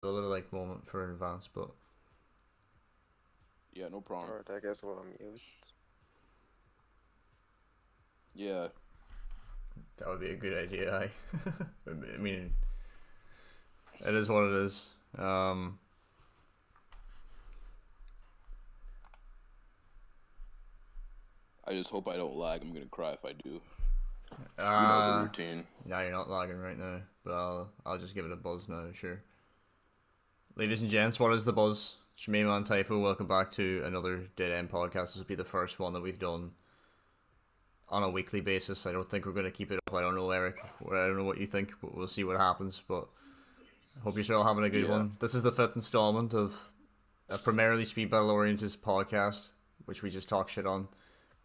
a little like moment for in advance, but Yeah, no problem. Alright, I guess I'll mute. Yeah. that would be a good idea. I mean, it is what it is. I just hope I don't lag. I'm gonna cry if I do. You know the routine. No, you're not lagging right now, but I'll just give it a buzz now, sure. Ladies and gents, what is the buzz? Shmeima and Typho, welcome back to another Dead End podcast. This will be the first one that we've done on a weekly basis. I don't think we're going to keep it up. I don't know, Eric. I don't know what you think, but we'll see what happens. But I hope you're all having a good one. This is the 5th installment of a primarily speed battle oriented podcast, which we just talk shit on.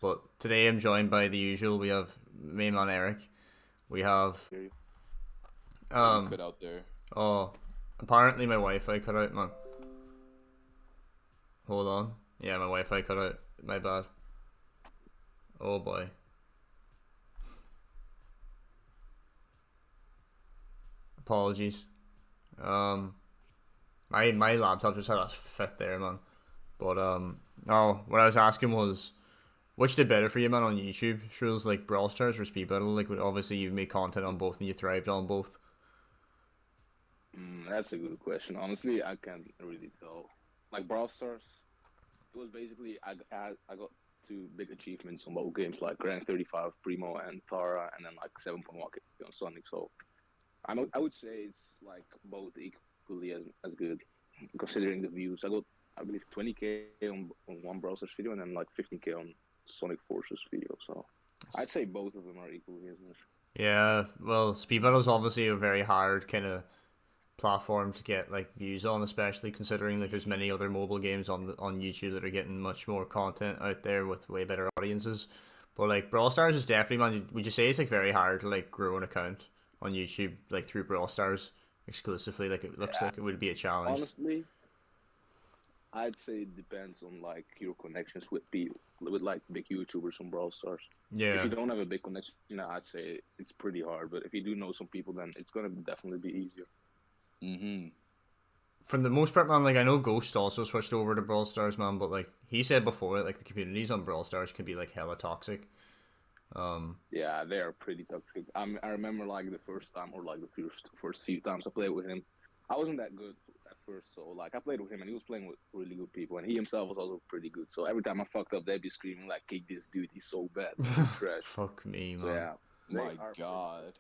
But today I'm joined by the usual. We have main man Eric. We have cut out there. Oh, apparently my Wi-Fi cut out, man. Hold on. Yeah, my Wi-Fi cut out. My bad. Oh boy. Apologies. My laptop just had a fit there, man. But no, what I was asking was, which did better for you, man, on YouTube? Sure, it was like Brawl Stars or Speed Battle. Like, obviously you made content on both and you thrived on both. That's a good question. Honestly, I can't really tell. Like Brawl Stars, it was basically I got two big achievements on both games, like rank 35 Primo and Tara, and then like 7.1 on Sonic. So I would say it's like both equally as good, considering the views. I believe 20K on one Brawl Stars video, and then like 15K on Sonic Forces video. So I'd say both of them are equally as much. Yeah, well, Speed Battle is obviously a very hard kind of platform to get like views on, especially considering like there's many other mobile games on YouTube that are getting much more content out there with way better audiences. But like Brawl Stars is definitely, man, would you say it's like very hard to like grow an account on YouTube like through Brawl Stars exclusively? Like it looks like it would be a challenge. Honestly, I'd say it depends on like your connections with people, with like big YouTubers on Brawl Stars. Yeah. If you don't have a big connection, I'd say it's pretty hard. But if you do know some people, then it's gonna definitely be easier. For the most part, man, like I know Ghost also switched over to Brawl Stars, man, but like he said before, like the communities on Brawl Stars can be like hella toxic. Yeah, they are pretty toxic. I remember like the first time, or like the first few times I played with him, I wasn't that good at first. So like I played with him, and he was playing with really good people, and he himself was also pretty good. So every time I fucked up, they'd be screaming like, "Kick this dude, he's so bad, he's trash." Fuck me, man. So, yeah, My God.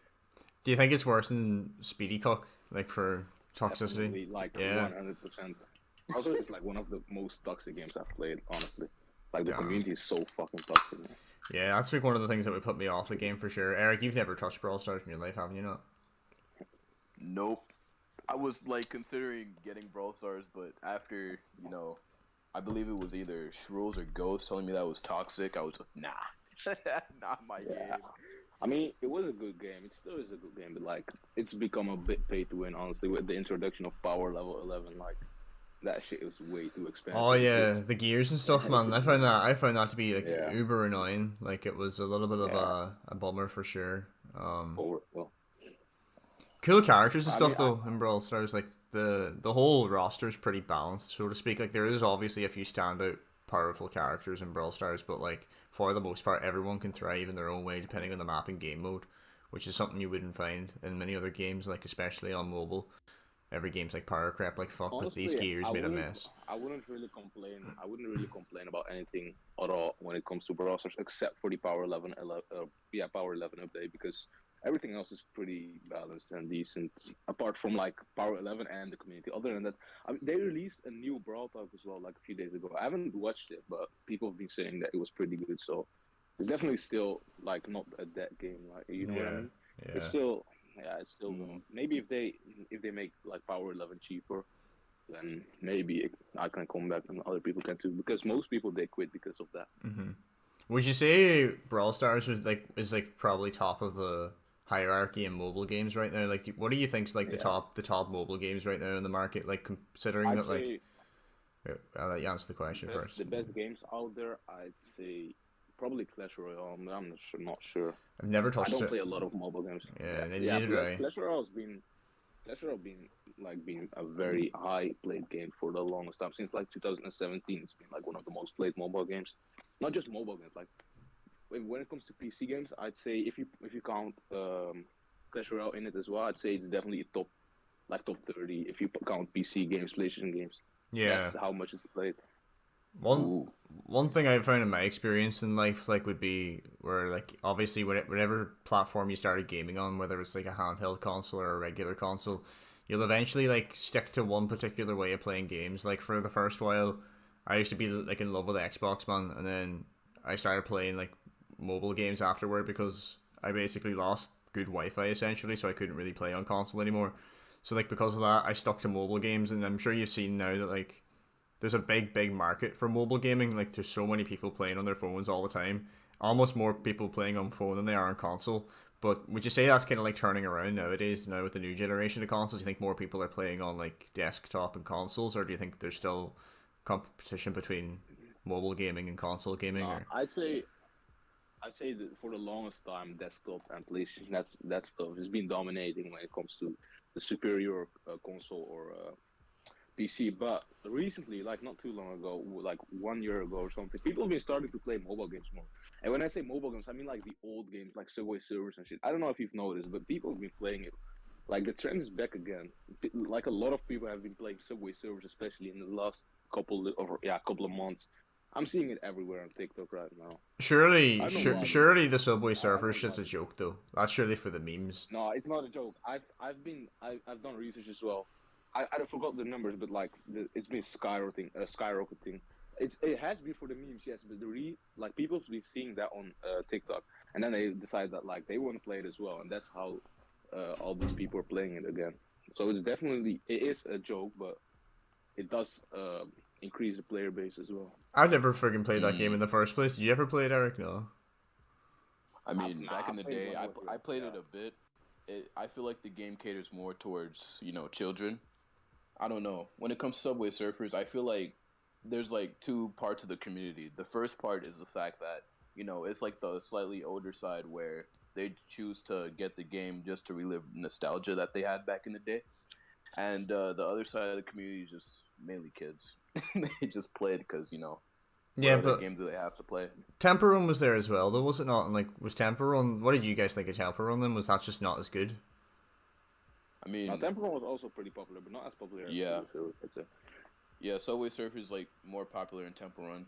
Do you think it's worse than Speedy Cock, like for toxicity? Definitely, like 100%. Also, it's like one of the most toxic games I've played, honestly. Like the community is so fucking toxic, man. Yeah, that's like one of the things that would put me off the game for sure. Eric, you've never touched Brawl Stars in your life, haven't you? Not? Nope. I was like considering getting Brawl Stars, but after I believe it was either Shrules or Ghost telling me that was toxic, I was like, nah, not my game. I mean, it was a good game. It still is a good game, but like, it's become a bit pay to win, honestly, with the introduction of Power Level 11. Like, that shit was way too expensive. Oh yeah, the gears and stuff, man. I found that to be like uber annoying. Like it was a little bit of a bummer for sure. Cool characters and stuff though in Brawl Stars. Like the whole roster is pretty balanced, so to speak. Like there is obviously a few standout powerful characters in Brawl Stars, but like for the most part, everyone can thrive in their own way depending on the map and game mode, which is something you wouldn't find in many other games, like especially on mobile. Every game's like power crap, like fuck, Honestly, but these gears made a mess. I wouldn't really complain. I wouldn't really complain about anything at all when it comes to Brawl Stars, except for the Power 11, Power 11 update, because everything else is pretty balanced and decent. Apart from like Power 11 and the community. Other than that, they released a new Brawl Talk as well, like a few days ago. I haven't watched it, but people have been saying that it was pretty good. So it's definitely still like not a dead game, like you know what I mean? Yeah. It's still. Yeah, it's still maybe if they make like Power 11 cheaper, then maybe I can come back and other people can too. Because most people they quit because of that. Mm-hmm. Would you say Brawl Stars is like probably top of the hierarchy in mobile games right now? Like, what do you think's like the top mobile games right now in the market? Like considering I'd that like, say I'll let you answer the question first. the best games out there, I'd say probably Clash Royale. I'm not sure. I've never touched it. I don't play a lot of mobile games. Yeah, neither do I. Clash Royale has been Clash Royale been a very high played game for the longest time since like 2017. It's been like one of the most played mobile games. Not just mobile games. Like when it comes to PC games, I'd say if you count Clash Royale in it as well, I'd say it's definitely top 30 if you count PC games, PlayStation games. Yeah. That's how much it's played. One Ooh. one thing I've found in my experience in life, like, would be where, like, obviously whatever platform you started gaming on, whether it's like a handheld console or a regular console, you'll eventually like stick to one particular way of playing games. Like for the first while, I used to be like in love with Xbox, man, and then I started playing like mobile games afterward because I basically lost good Wi-Fi essentially, so I couldn't really play on console anymore. So like because of that, I stuck to mobile games, and I'm sure you've seen now that like there's a big market for mobile gaming. Like there's so many people playing on their phones all the time. Almost more people playing on phone than they are on console. But would you say that's kind of like turning around nowadays? Now with the new generation of consoles, you think more people are playing on like desktop and consoles, or do you think there's still competition between mobile gaming and console gaming? No, Or I'd say that for the longest time, desktop and PlayStation that stuff has been dominating when it comes to the superior console or PC. But recently, like not too long ago, like 1 year ago or something, people have been starting to play mobile games more. And when I say mobile games, I mean like the old games, like Subway Surfers and shit. I don't know if you've noticed, but people have been playing it. Like the trend is back again. Like a lot of people have been playing Subway Surfers, especially in the last couple of months. I'm seeing it everywhere on TikTok right now. I surely, don't know why, but surely the Subway I Surfer don't know shit's why. a joke though. That's surely for the memes. No, it's not a joke. I've done research as well. I forgot the numbers, but like it's been skyrocketing. It has been for the memes, yes, but like people's been seeing that on TikTok, and then they decide that like they want to play it as well, and that's how all these people are playing it again. So it is a joke, but it does increase the player base as well. I'd never freaking played that game Mm. in the first place. Did you ever play it, Eric? No. I mean, Nah, back I in the played it day, when I was I young. played it Yeah. a bit. I feel like the game caters more towards children. I don't know. When it comes to Subway Surfers, I feel like there's like two parts of the community. The first part is the fact that it's like the slightly older side where they choose to get the game just to relive nostalgia that they had back in the day, and the other side of the community is just mainly kids. They just play it because what Yeah, other but game do they have to play? Temple Run was there as well, though, was it not? And like, was Temple Run? What did you guys think of Temple Run? Then was that just not as good? I Now, mean, Temple Run was also pretty popular, but not as popular as yeah, Subway Surfers. I'd say. yeah. Subway Surfers is like more popular in Temple Run,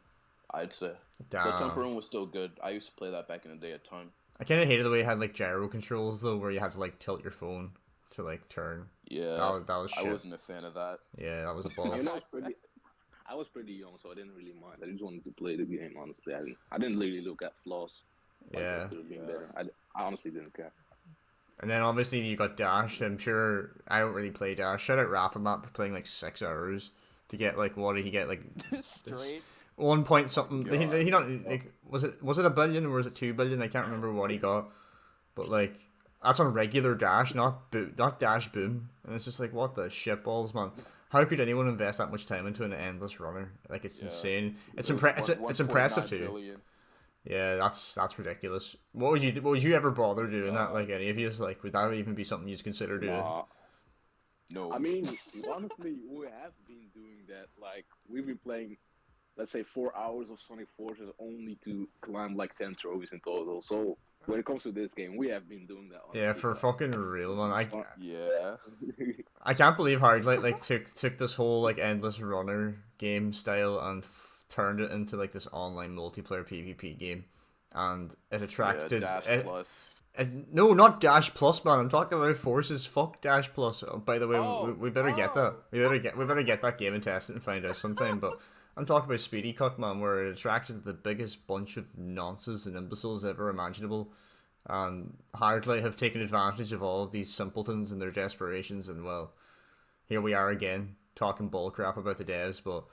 I'd say. But Temple Damn. Run was still good. I used to play that back in the day a ton. I kind of hated the way it had like gyro controls though, where you had to like tilt your phone to like turn. Yeah, That was I shit. wasn't a fan of that. Yeah, that was a I balls. mean, I was pretty young, so I didn't really mind. I just wanted to play the game. Honestly, I didn't really look at flaws. Like Yeah. that could have been better. I honestly didn't care. And then obviously you got Dash. I'm sure I don't really play Dash. Shout out Rafamat for playing like 6 hours to get like what did he get like Straight. 1 point something. God. He not like was it a billion or was it 2 billion? I can't remember what he got, but like that's on regular Dash, not Dash Boom. And it's just like what the shit balls, man. How could anyone invest that much time into an endless runner? Like it's Yeah. insane. It's It was it's impressive 1.9 too. billion. Yeah, that's ridiculous. What would you ever bother doing that? Like any of you? Like would that even be something you'd consider doing? Nah, No. I mean, honestly, we have been doing that. Like we've been playing, let's say, 4 hours of Sonic Forces only to climb like 10 trophies in total. So when it comes to this game, we have been doing that. Yeah, Honestly, for like, fucking real, man. Yeah. I can't believe Hardlight like took this whole like endless runner game style and turned it into like this online multiplayer PvP game, and it Yeah. attracted Dash Plus. no, not Dash Plus, man. I'm talking about Forces. Fuck Dash Plus. Oh, by the way, we better get that. We better get that game and test it and find out sometime. But I'm talking about Speedy Cut, man, where it attracted the biggest bunch of nonsense and imbeciles ever imaginable. And Hardlight have taken advantage of all of these simpletons and their desperations, and well, here we are again talking bull crap about the devs. But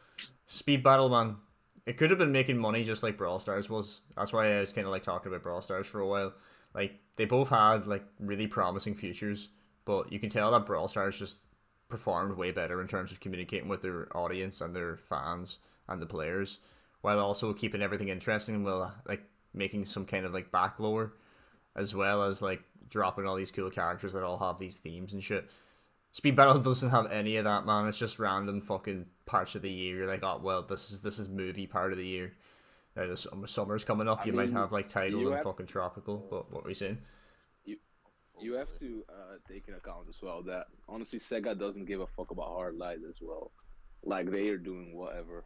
Speed Battle, man, it could have been making money just like Brawl Stars was. That's why I was kind of like talking about Brawl Stars for a while. Like they both had like really promising futures, but you can tell that Brawl Stars just performed way better in terms of communicating with their audience and their fans and the players, while also keeping everything interesting and while like making some kind of like back lower, as well as like dropping all these cool characters that all have these themes and shit. Speed Battle doesn't have any of that, man. It's just random fucking parts of the year. You're like, oh well, this is movie part of the year. Now the summer's coming up. I You might mean, have like tidal you and have fucking tropical. But what were you saying? you you have to take into account as well that honestly Sega doesn't give a fuck about hard light as well. Like they are doing whatever.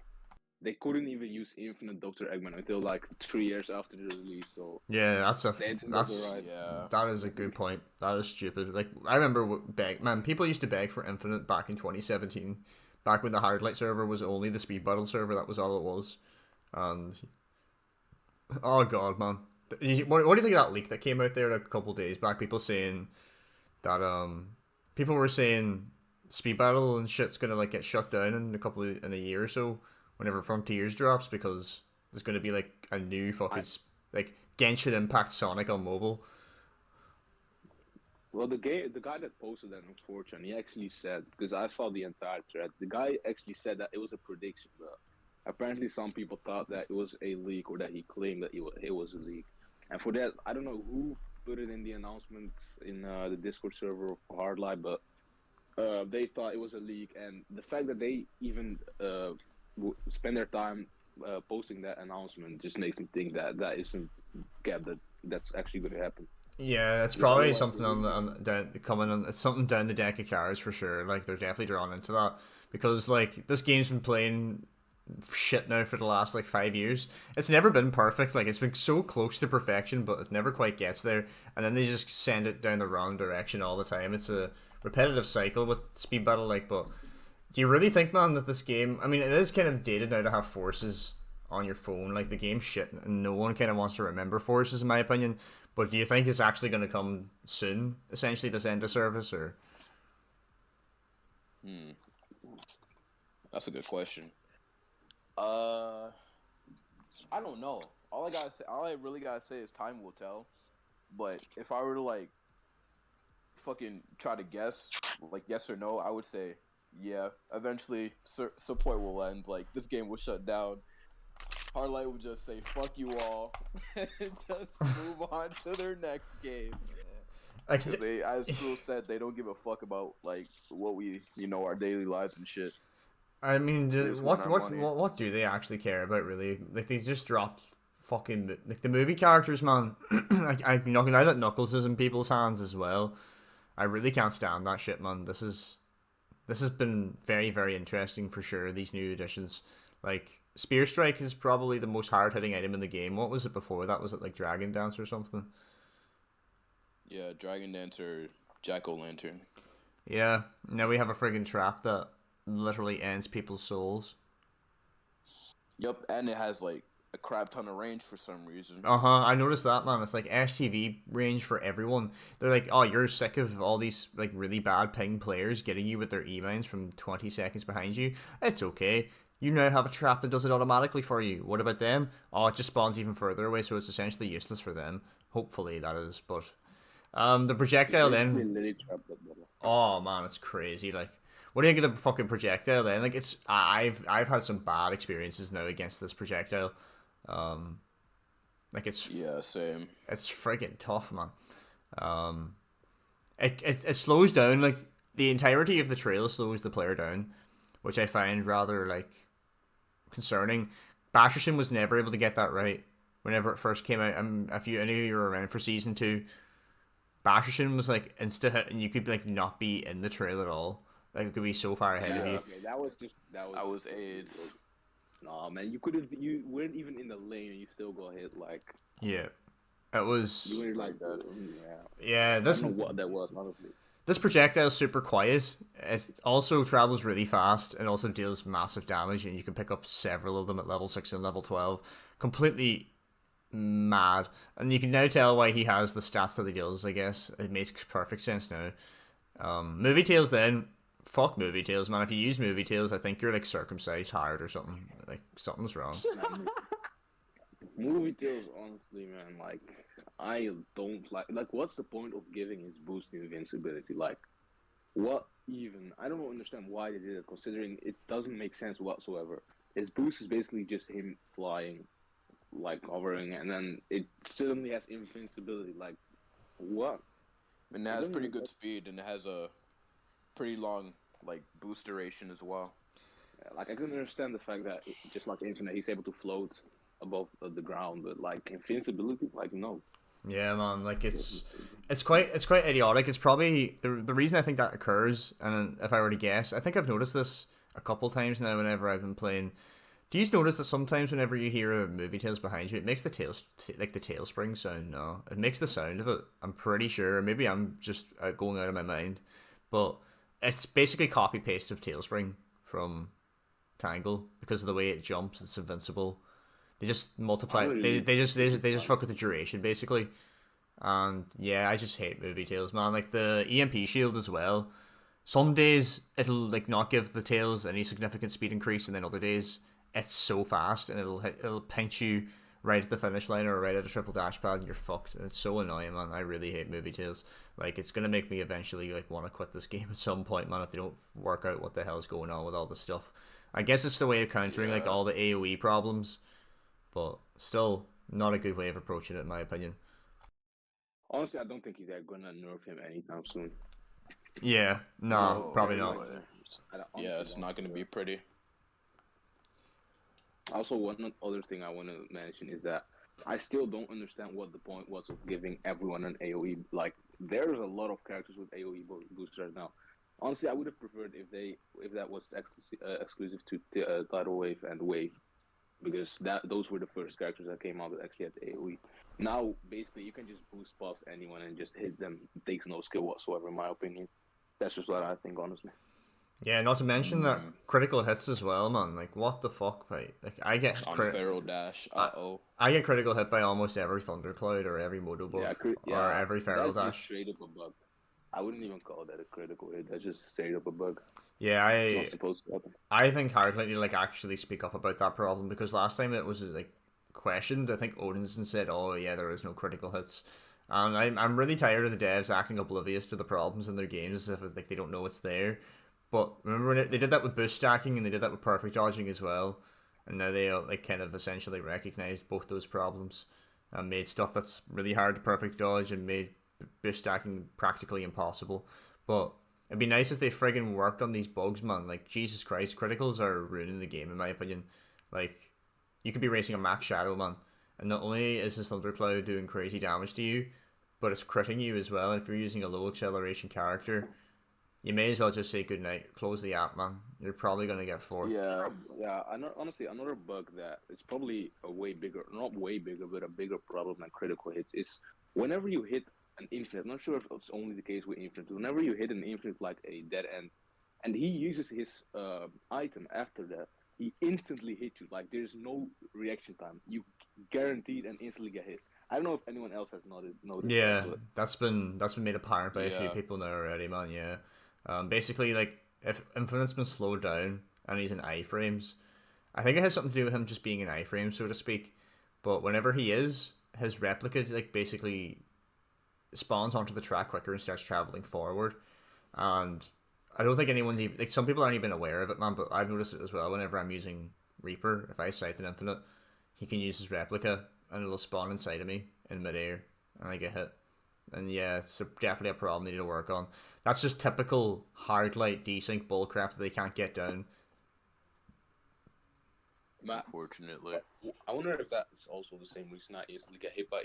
They couldn't even use Infinite Doctor Eggman until like 3 years after the release. So Yeah, the engine that's doesn't ride. Yeah. that is a good point. That is stupid. Like I remember man, people used to beg for Infinite back in 2017, back when the Hardlight server was only the Speed Battle server. That was all it was, and oh god, man. What do you think of that leak that came out there a couple days back? People saying that people were saying Speed Battle and shit's gonna like get shut down in a year or so whenever Frontiers drops because there's gonna be like a new fucking like Genshin Impact Sonic on mobile. Well, the guy that posted that on 4chan, he actually said, because I saw the entire thread, the guy actually said that it was a prediction, but apparently some people thought that it was a leak or that he claimed that it was a leak. And for that, I don't know who put it in the announcement in the Discord server of Hardline, but they thought it was a leak. And the fact that they even spend their time posting that announcement just makes me think that that isn't that's actually going to happen. Yeah, it's probably something coming on. It's something down the deck of cards for sure. Like they're definitely drawn into that because like this game's been playing shit now for the last like 5 years. It's never been perfect. Like it's been so close to perfection, but it never quite gets there. And then they just send it down the wrong direction all the time. It's a repetitive cycle with Speed Battle. Like, but do you really think, man, that this game? I mean, it is kind of dated now to have forces on your phone. Like the game's shit, and no one kind of wants to remember forces, in my opinion. But do you think it's actually going to come soon? Essentially, this end of service, or? That's a good question. I don't know. All I really gotta say is time will tell. But if I were to like fucking try to guess, like yes or no, I would say yeah. Eventually, support will end. Like this game will shut down. Hardlight will just say "fuck you all" and just move on to their next game. Like, They, as Phil said, they don't give a fuck about like what we, our daily lives and shit. I mean, They just want our money. what do they actually care about, really? Like, they just dropped fucking like the movie characters, man. I'm not now that Knuckles is in people's hands as well. I really can't stand that shit, man. This has been very, very interesting for sure. These new additions, like Spear Strike, is probably the most hard hitting item in the game. What was it before that? Was it like Dragon Dance or something? Yeah, Dragon Dancer, Jack-o'-lantern. Yeah. Now we have a friggin' trap that literally ends people's souls. Yep, and it has like a crap ton of range for some reason. I noticed that, man. It's like STV range for everyone. They're like, oh, you're sick of all these like really bad ping players getting you with their E-mines from 20 seconds behind you. It's okay. You now have a trap that does it automatically for you. What about them? Oh, it just spawns even further away, so it's essentially useless for them. Hopefully that is, but the projectile then. Oh man, it's crazy. Like, what do you think of the fucking projectile then? Like, it's I've had some bad experiences now against this projectile. Like it's Yeah, same. it's friggin' tough, man. It slows down, like the entirety of the trail slows the player down, which I find rather like concerning. Basherson was never able to get that right whenever it first came out. If any of you were around for season 2, Basherson was like insta hit, and you could like not be in the trail at all. Like it could be so far ahead of you. Okay, that was AIDS. Nah, man, you weren't even in the lane, and you still go ahead like. Yeah, it was. You were like that. Yeah, this. I don't know what that was, honestly. This projectile is super quiet. It also travels really fast and also deals massive damage, and you can pick up several of them at level 6 and level 12. Completely mad. And you can now tell why he has the stats that he does, I guess. It makes perfect sense now. Movie Tails then. Fuck Movie Tails, man. If you use Movie Tails, I think you're like circumcised hard or something. Like, something's wrong. Movie Tails, honestly, man, like, I don't like what's the point of giving his boost invincibility? Like, what even? I don't understand why they did it, considering it doesn't make sense whatsoever. His boost is basically just him flying, like hovering, and then it suddenly has invincibility. Like, what? And it has pretty good speed, and it has a pretty long like boost duration as well. Yeah, like I can understand the fact that just like Infinite, he's able to float above the ground, but like invincibility, like no. Yeah, man. Like it's quite idiotic. It's probably the reason I think that occurs. And if I were to guess, I think I've noticed this a couple times now. Whenever I've been playing, do you notice that sometimes whenever you hear a movie tails behind you, it makes the tails like the tail spring sound? No, it makes the sound of it. I'm pretty sure. Maybe I'm just going out of my mind, but it's basically copy paste of Tailspring from Tangle because of the way it jumps. It's invincible. They just multiply. They just fuck with the duration basically. And yeah, I just hate movie tails, man. Like the EMP shield as well. Some days it'll like not give the tails any significant speed increase, and then other days it's so fast and it'll pinch you right at the finish line or right at a triple dash pad, and you're fucked. And it's so annoying, man. I really hate movie tails. Like it's gonna make me eventually like want to quit this game at some point, man. If they don't work out what the hell's going on with all this stuff. I guess it's the way of countering like all the AOE problems, but still not a good way of approaching it in my opinion. Honestly, I don't think they're gonna nerf him anytime soon. Yeah, no, Oh, probably right, not. right. I Yeah, honestly it's don't. not gonna be pretty. Also, one other thing I want to mention is that I still don't understand what the point was of giving everyone an AOE. Like, there's a lot of characters with AOE boosters right now. Honestly, I would have preferred if that was exclusive to Tidal Wave and Wave, because those were the first characters that came out that actually had AOE. Now, basically, you can just boost past anyone and just hit them. It takes no skill whatsoever, in my opinion. That's just what I think, honestly. Yeah, not to mention that critical hits as well, man. Like what the fuck, mate? Like On Pharaoh Dash. I get critical hit by almost every Thundercloud or every Moto bug or every Feral that's just Dash. straight up a bug. I wouldn't even call that a critical hit. That's just straight up a bug. Yeah, It's not supposed to happen. I think Hardline need to like actually speak up about that problem because last time it was like questioned. I think Odinson said, "Oh yeah, there is no critical hits." And I'm really tired of the devs acting oblivious to the problems in their games as if like they don't know it's there. But remember when they did that with boost stacking and they did that with perfect dodging as well, and now they like kind of essentially recognized both those problems and made stuff that's really hard to perfect dodge and made boost stacking practically impossible. But it'd be nice if they friggin' worked on these bugs, man. Like Jesus Christ, criticals are ruining the game in my opinion. Like you could be racing a max shadow, man, and not only is this thundercloud doing crazy damage to you, but it's critting you as well. And if you're using a low acceleration character, you may as well just say goodnight. Close the app, man. You're probably gonna get fourth. Yeah. Yeah, honestly, another bug that it's probably a way bigger, not way bigger, but a bigger problem than critical hits is whenever you hit an infinite. I'm not sure if it's only the case with infinite. Whenever you hit an infinite like a dead end, and he uses his item after that, he instantly hits you. Like there's no reaction time. You guaranteed and instantly get hit. I don't know if anyone else has noticed Yeah, that, but that's been made apparent by a few Yeah. people now already, man. Yeah, basically like if Infinite's been slowed down and he's in iframes, I think it has something to do with him just being in iframes, so to speak. But whenever he is, his replica like basically spawns onto the track quicker and starts traveling forward. And I don't think anyone's even like some people aren't even aware of it, man. But I've noticed it as well. Whenever I'm using Reaper, if I sight an Infinite, he can use his replica and it'll spawn inside of me in midair and I get hit. And yeah, it's definitely a problem they need to work on. That's just typical hard light desync bullcrap that they can't get down. Unfortunately. I wonder if that's also the same reason I easily get hit by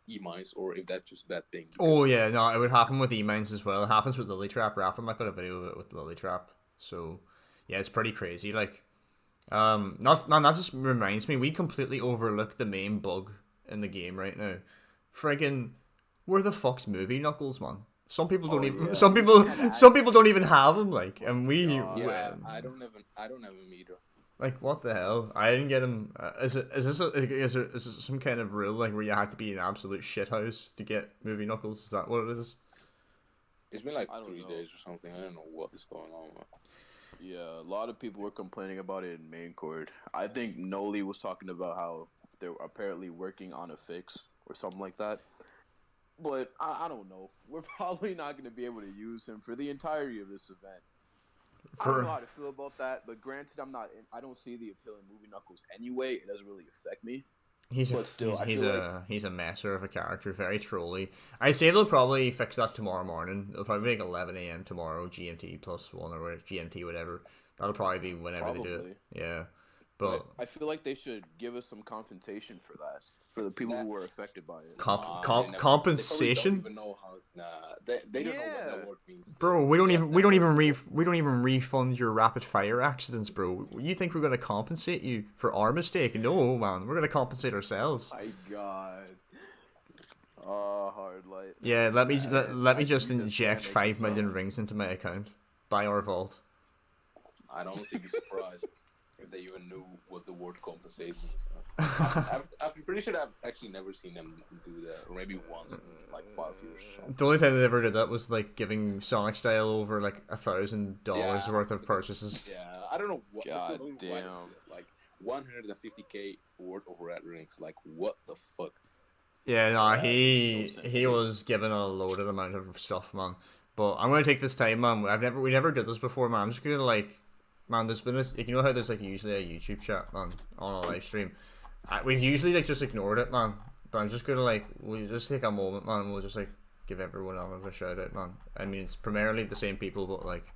E-mines, or if that's just a bad thing. Oh yeah, no, it would happen with E-mines as well. It happens with Lily Trap. Rafa got a video of it with Lily Trap. So yeah, it's pretty crazy. Like, not man, that just reminds me, we completely overlooked the main bug in the game right now. Friggin', where the fuck's movie knuckles, man? Some people don't even. yeah. Some people don't even have them. Like, and we. Yeah, I don't have him either. Like what the hell? I didn't get him. Is this some kind of rule like where you have to be an absolute shithouse to get movie knuckles? Is that what it is? It's been like I don't 3 know. days or something. I don't know what is going on. Yeah, a lot of people were complaining about it in main court. I think Noli was talking about how they're apparently working on a fix or something like that. But I don't know. We're probably not going to be able to use him for the entirety of this event. I don't know how to feel about that, but granted, I don't see the appeal in movie knuckles anyway. It doesn't really affect me. But still, I feel like he's a messer of a character, very trolly. I'd say they'll probably fix that tomorrow morning. They'll probably make 11 a.m. tomorrow, GMT +1 or whatever, GMT whatever. That'll probably be whenever they do probably. it. Yeah, But but I feel like they should give us some compensation for that, for the people who were affected by it. They compensation. don't even know how. Nah, they don't know what that word means. Bro, we don't even refund your rapid fire accidents, bro. You think we're gonna compensate you for our mistake? No, man, we're gonna compensate ourselves. My God. Oh, hard light. Yeah, let me just you inject can't make 5 this million up. rings into my account by our vault. I'd honestly be surprised if they even knew what the word compensation is. I'm pretty sure I've actually never seen them do that, or maybe once in like 5 years or something. The only time they ever did that was like giving Sonic Style over like $1,000 worth of purchases. Yeah, I don't know what. God why they do damn. that. Like 150k worth of red rings. Like what the fuck? Yeah, no, That makes no sense he to me. was given a loaded amount of stuff, man. But I'm gonna take this time, man. We never did this before, man. I'm just gonna like, man. There's been you know how there's like usually a YouTube chat, man, on a live stream. We've usually like just ignored it, man. But I'm just gonna like we'll just take a moment, man. And we'll just like give everyone else a shout out, man. I mean, it's primarily the same people, but like,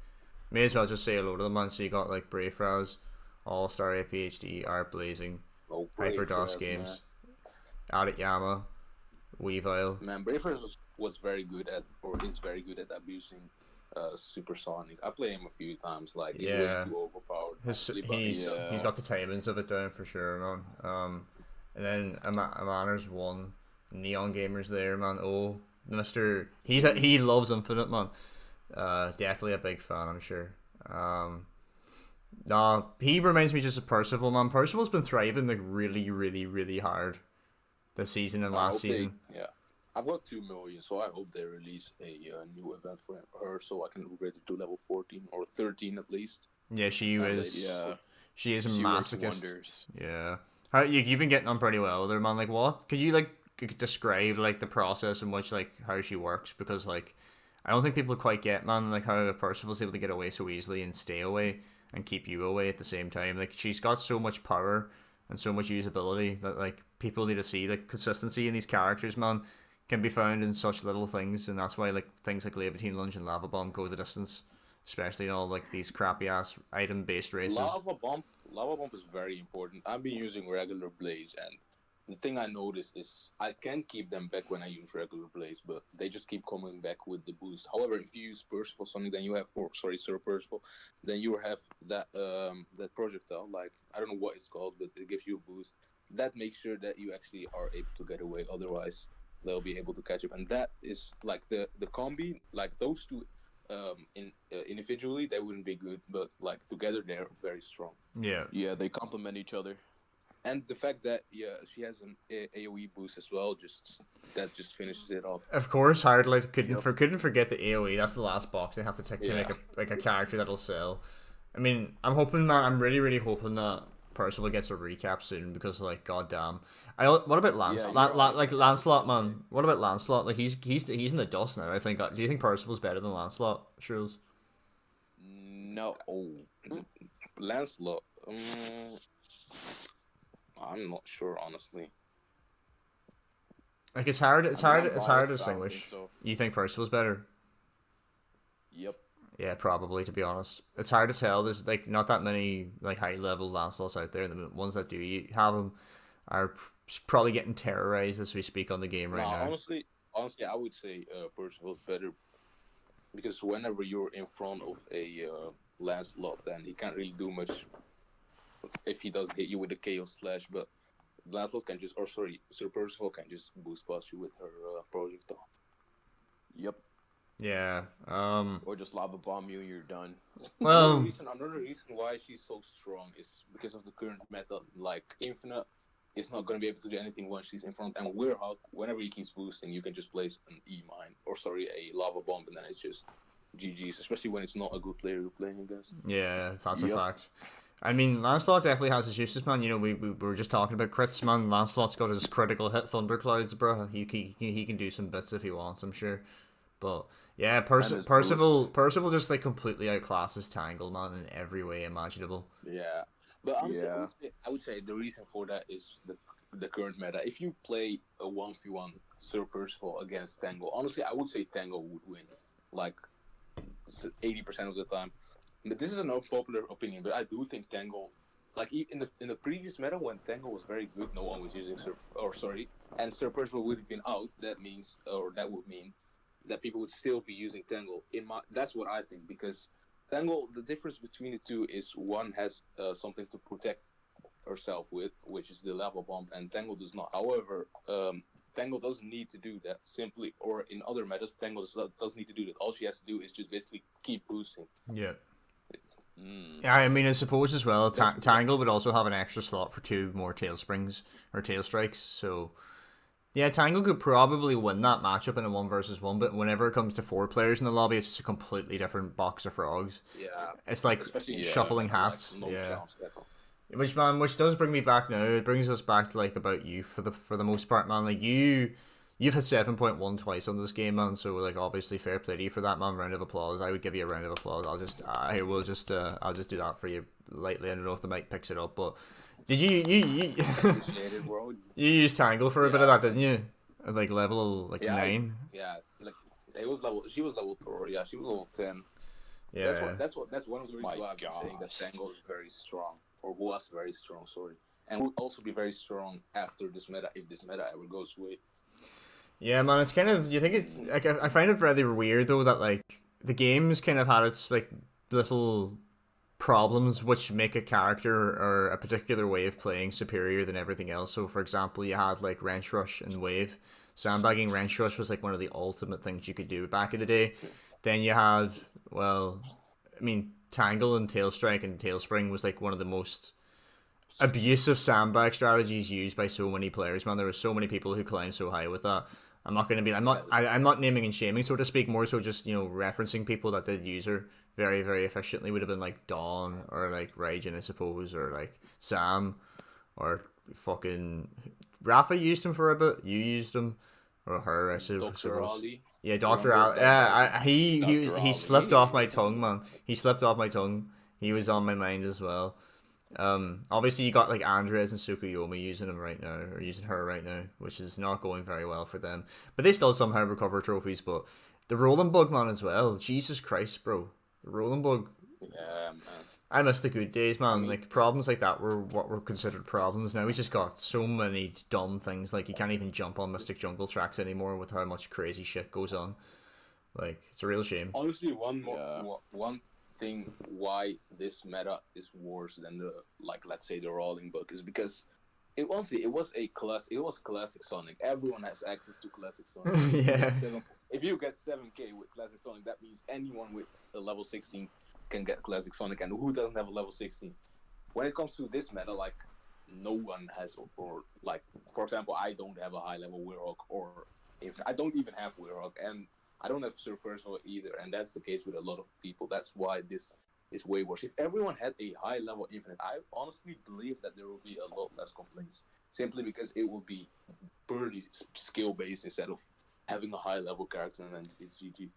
may as well just say hello to them, man. So you got like Brave Raz, All Star APHD, Art Blazing, Oh, Hyper DOS Brave Games, Adit Yama, Weavile. Man, Bravers was very good at, or is very good at abusing Supersonic. I played him a few times. Like he's Yeah. way too overpowered. He's Yeah. he's got the timings of it down for sure, man. And then Amanner's one, Neon Gamers there, man. Oh, Mister, he loves Infinite, man. Definitely a big fan, I'm sure. Nah, he reminds me just of Percival, man. Percival's been thriving like really, really, really hard this season and I last hope season. Yeah, I've got 2 million, so I hope they release a new event for her, so I can upgrade it to level 14 or 13 at least. Yeah, she is. Yeah. She is a She works masochist. wonders. Yeah. How you've been getting on pretty well with her, man. Like, what? Could you like describe like the process in which like how she works? Because like, I don't think people quite get, man, like how Percival's able to get away so easily and stay away and keep you away at the same time. Like, she's got so much power and so much usability that like people need to see like consistency in these characters, man, can be found in such little things, and that's why like things like Levantine Lunge and Lava Bomb go the distance, especially in all like these crappy ass item based races. Lava bomb is very important. I've been using regular blaze, and the thing I notice is I can keep them back when I use regular blaze, but they just keep coming back with the boost. However, if you use Percival Sonic, then you have, Sir Percival, then you have that that projectile. Like I don't know what it's called, but it gives you a boost. That makes sure that you actually are able to get away. Otherwise, they'll be able to catch up, and that is like the combi. Like those two, individually they wouldn't be good, but like together they're very strong. Yeah. Yeah, they complement each other. And the fact that she has an AOE boost as well, just finishes it off. Of course, Hardlight couldn't forget the AOE. That's the last box they have to tick to make a character that'll sell. I mean, I'm hoping, man. I'm really, really hoping that Percival gets a recap soon because, like, goddamn. What about Lancelot? Like Lancelot, man. What about Lancelot? Like, he's in the dust now. I think. Do you think Percival's better than Lancelot, Shrules? No. Oh. Lancelot. I'm not sure, honestly. Like, it's hard. It's hard to biased, but I don't distinguish. think so. You think Percival's better? Yep. Yeah, probably, to be honest. It's hard to tell. There's like not that many like high level Lancelots out there. The ones that do have them are probably getting terrorized as we speak on the game right now. Honestly, I would say Percival's better because whenever you're in front of a Lancelot, then he can't really do much if he does hit you with a Chaos Slash. But Lancelot can just, Sir Percival can just boost past you with her projectile. Yep. Yeah. Or just lava bomb you and you're done. Well, Another reason why she's so strong is because of the current meta. Like Infinite is not going to be able to do anything once she's in front, and Weirhawk, whenever he keeps boosting, you can just place an E-mine a lava bomb, and then it's just GG's. Especially when it's not a good player you're playing against. yeah, that's a fact. I mean, Lancelot definitely has his uses, man. You know, we were just talking about crits, man. Lancelot's got his critical hit Thunderclouds, bro. He can do some bits if he wants, I'm sure. But yeah, Percival just like completely outclasses Tangle, man, in every way imaginable. Yeah, but honestly, I would say the reason for that is the current meta, if you play a 1v1 Sir Percival against Tango, honestly, I would say Tango would win, like 80% of the time. But this is an unpopular opinion, but I do think Tango, like in the previous meta when Tango was very good, no one was using and Sir Percival would have been out. That would mean that people would still be using Tango. That's what I think, because Tango, the difference between the two is one has something to protect herself with, which is the level bump, and Tango does not. However, Tango doesn't need to do that simply, or in other metas, Tango doesn't need to do that. All she has to do is just basically keep boosting. Yeah. Yeah, I mean, I suppose as well, Tangle would also have an extra slot for 2 more tail springs or tail strikes. So, yeah, Tangle could probably win that matchup in a 1 versus 1. But whenever it comes to 4 players in the lobby, it's just a completely different box of frogs. Yeah, it's like shuffling hats. Like, no chance, which does bring me back now. It brings us back to like about you for the most part, man. Like you've hit 7.1 twice on this game, man. So like obviously fair play to you for that, man. Round of applause. I would give you a round of applause. I'll just do that for you lightly. I don't know if the mic picks it up, but did you you used Tangle for a bit of that, didn't you? At like level 9. Like she was level 4. Yeah, she was level 10. Yeah, that's one of the reasons why I'm saying that Tangle is very strong, or was very strong. Sorry, and will also be very strong after this meta if this meta ever goes away. Yeah, man, it's kind of, you think it's, like, I find it rather weird, though, that, like, the game's kind of had its, like, little problems which make a character or a particular way of playing superior than everything else. So, for example, you had, like, Wrench Rush and Wave. Sandbagging Wrench Rush was, like, one of the ultimate things you could do back in the day. Then you had, well, I mean, Tangle and Tail Strike and Tail Spring was, like, one of the most abusive sandbag strategies used by so many players, man. There were so many people who climbed so high with that. I'm not naming and shaming, so to speak, more so just, referencing people that did use her very, very efficiently. Would have been like Dawn or like Raijin, I suppose, or like Sam, or fucking Rafa used him for a bit. You used him, or her, I suppose. Dr. Ali. Yeah, Dr. Ali. Yeah, he slipped off my tongue, man. He slipped off my tongue. He was on my mind as well. Obviously you got like Andres and Tsukuyomi using him right now, or using her right now, which is not going very well for them. But they still somehow recover trophies. But the rolling bug, man, as well. Jesus Christ, bro. The rolling bug. Yeah, man. I miss the good days, man. Like problems like that were what were considered problems. Now we just got so many dumb things. Like you can't even jump on Mystic Jungle tracks anymore with how much crazy shit goes on. Like it's a real shame. Honestly, one thing why this meta is worse than the, like, let's say the rolling bug is because it was classic Sonic. Everyone has access to classic Sonic. Yeah. If you get 7k with classic Sonic, that means anyone with a level 16 can get classic Sonic, and who doesn't have a level 16? When it comes to this meta, like, no one has, or like, for example, I don't have a high level Weirhawk, or if I don't even have Weirhawk, and I don't have Sir Percival either, and that's the case with a lot of people. That's why this is way worse. If everyone had a high level Infinite, I honestly believe that there will be a lot less complaints, simply because it will be purely skill based instead of having a high level character, and then it's GG.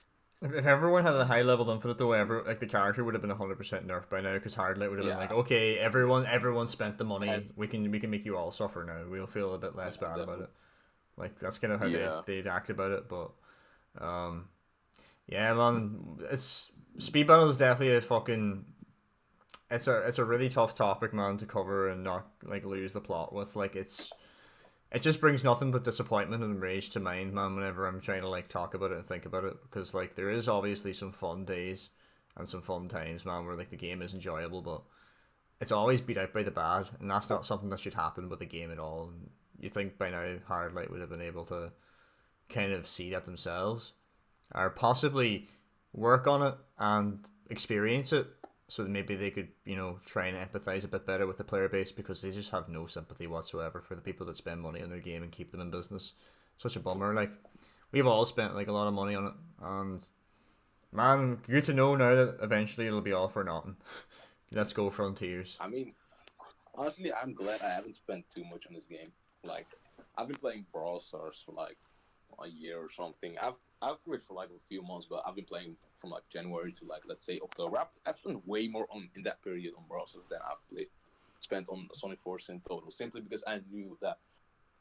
If everyone had a high level Infinite, though, like the character would have been 100% nerfed by now, because Hardlight would have been like, okay, everyone spent the money, we can make you all suffer now. We'll feel a bit less bad about it. Like that's kind of how they'd act about it, but. Yeah, man, speed battle is definitely a fucking. It's a really tough topic, man, to cover and not like lose the plot with. Like it just brings nothing but disappointment and rage to mind, man. Whenever I'm trying to like talk about it and think about it, because like there is obviously some fun days and some fun times, man, where like the game is enjoyable, but it's always beat out by the bad, and that's not something that should happen with the game at all. And you think by now Hardlight would have been able to kind of see that themselves, or possibly work on it and experience it, so that maybe they could, try and empathize a bit better with the player base, because they just have no sympathy whatsoever for the people that spend money on their game and keep them in business. Such a bummer. Like we've all spent like a lot of money on it, and man, good to know now that eventually it'll be all for nothing. Let's go Frontiers. I mean, honestly, I'm glad I haven't spent too much on this game. Like I've been playing Brawl Stars for like a year or something. I've quit for like a few months, but I've been playing from like January to like, let's say, October. I've spent way more in that period on Brawl Stars than I've spent on Sonic Force in total, simply because I knew that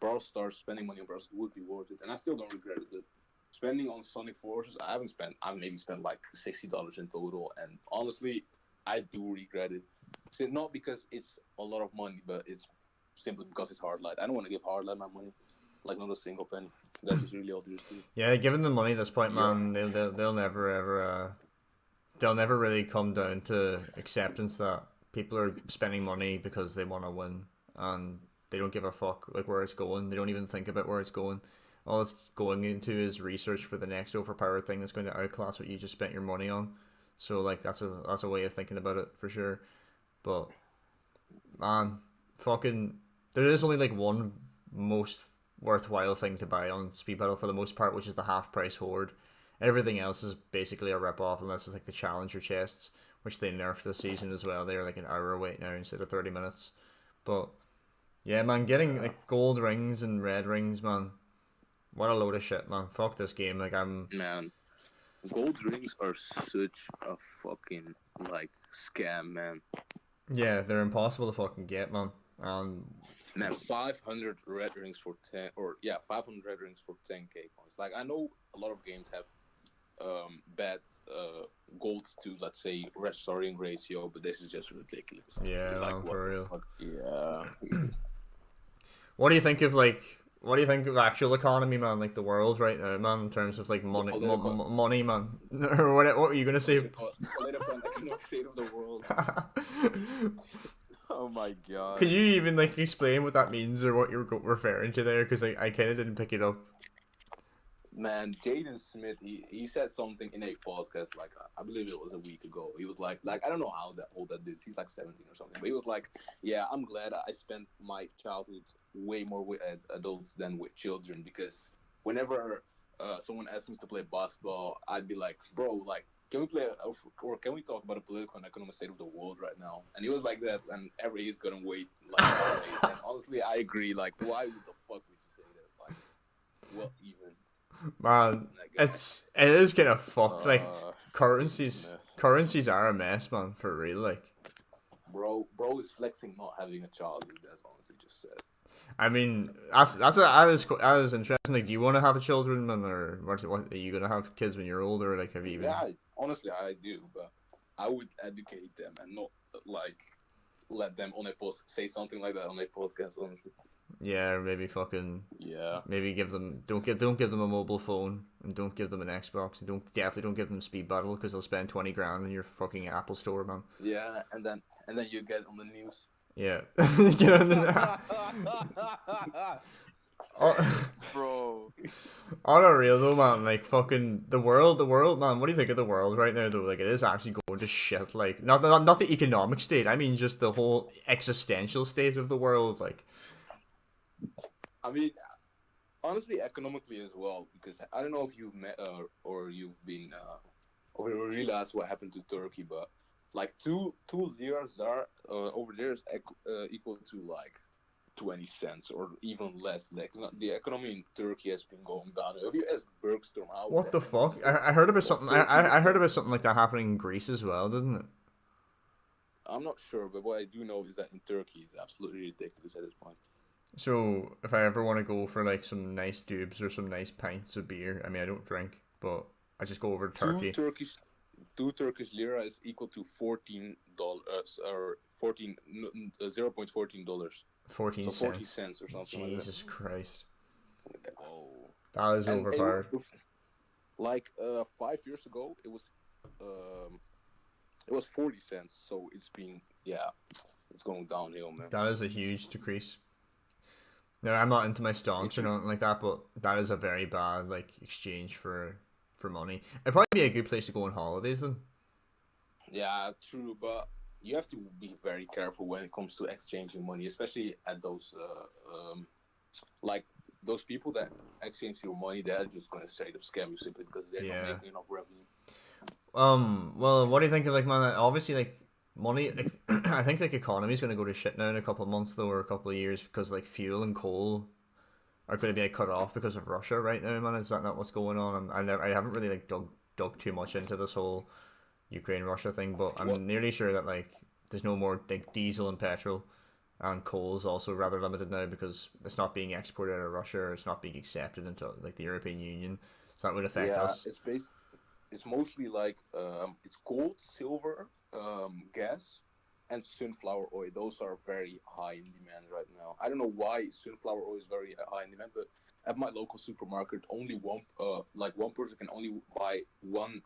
Brawl Stars, spending money on Brawl Stars would be worth it, and I still don't regret it. Spending on Sonic Forces, I've maybe spent like $60 in total, and honestly, I do regret it. So not because it's a lot of money, but it's simply because it's Hardlight. I don't want to give Hardlight my money, like not a single penny. That's just really all there is to it. Yeah, given the money at this point, man, they'll never ever they'll never really come down to acceptance that people are spending money because they want to win, and they don't give a fuck like where it's going. They don't even think about where it's going. All it's going into is research for the next overpowered thing that's going to outclass what you just spent your money on. So like that's a way of thinking about it for sure. But man, fucking, there is only like one most worthwhile thing to buy on Speed Battle for the most part, which is the half price horde. Everything else is basically a rip off unless it's like the challenger chests, which they nerfed this season as well. They're like an hour wait now instead of 30 minutes. But yeah, man, getting like gold rings and red rings, man. What a load of shit, man. Fuck this game. Like Man, gold rings are such a fucking like scam, man. Yeah, they're impossible to fucking get, man. Man, 500 red rings for 500 red rings for 10k points. Like I know a lot of games have bad gold to, let's say, restoring ratio, but this is just ridiculous. Honestly. Yeah, like, man, for real. Fuck? Yeah. What do you think of actual economy, man? Like the world right now, man, in terms of like money, money, man. Or what were you gonna say? Political and economic state of the world. Oh my god. Can you even like explain what that means or what you're referring to there? Because I kind of didn't pick it up. Man, Jaden Smith, he said something in a podcast, like I believe it was a week ago. He was like I don't know how old that is. He's like 17 or something. But he was like, yeah, I'm glad I spent my childhood way more with adults than with children, because whenever someone asks me to play basketball, I'd be like, bro, like, can we play or can we talk about the political and economic state of the world right now? And he was like that, and he's gonna wait. Like, and honestly, I agree. Like, why would the fuck would you say that? Like, well, even. Man, it is kind of fucked. Like currencies are a mess, man, for real. Like, bro is flexing not having a child. That's honestly just said. I mean, that is interesting. Like, do you want to have a children, man, or what are you gonna have kids when you're older? Like, have you? Even... Yeah, honestly, I do, but I would educate them and not like let them on a post say something like that on a podcast. Honestly. Yeah, or maybe fucking Maybe don't give them a mobile phone, and don't give them an Xbox, and definitely don't give them Speed Battle, because they'll spend 20 grand in your fucking Apple Store, man. Yeah, and then you get on the news. Yeah, get on the Bro. On a real though, man, like fucking the world, man. What do you think of the world right now, though? Like, it is actually going to shit. Like, not the economic state. I mean, just the whole existential state of the world, like. I mean, honestly, economically as well, because I don't know if you've met or you've been or you realized what happened to Turkey, but like two liras there over there is equal to like 20 cents or even less. Like, the economy in Turkey has been going down. If you ask Bergstrom how. What the fuck? I heard about something. I heard about something like that happening in Greece as well, didn't it? I'm not sure, but what I do know is that in Turkey it's absolutely ridiculous at this point. So if I ever want to go for like some nice dubs or some nice pints of beer, I mean, I don't drink, but I just go over to Turkey. Two Turkish lira is equal to $14 or $0.14. 14 so 40 cents. cents or something. Jesus like Christ. Oh. That is overpowered. Like 5 years ago, it was 40 cents. So it's going downhill, man. That is a huge decrease. No, I'm not into my stonks or nothing like that, but that is a very bad like exchange for money. It'd probably be a good place to go on holidays then. Yeah, true, but you have to be very careful when it comes to exchanging money, especially at those like those people that exchange your money. They're just gonna straight up scam you simply because they're not making enough revenue. Well, what do you think of like, man? Obviously, like money. Like, I think like economy's gonna go to shit now in a couple of months though, or a couple of years, because like fuel and coal are going to be like cut off because of Russia right now, man. Is that not what's going on? I haven't really like dug too much into this whole Ukraine Russia thing, but I'm nearly sure that like there's no more like diesel and petrol and coal is also rather limited now because it's not being exported out of Russia, or it's not being accepted into like the European Union, so that would affect Yeah, us. it's mostly like it's gold, silver, gas, and sunflower oil. Those are very high in demand right now. I don't know why sunflower oil is very high in demand, but at my local supermarket, only one person can only buy one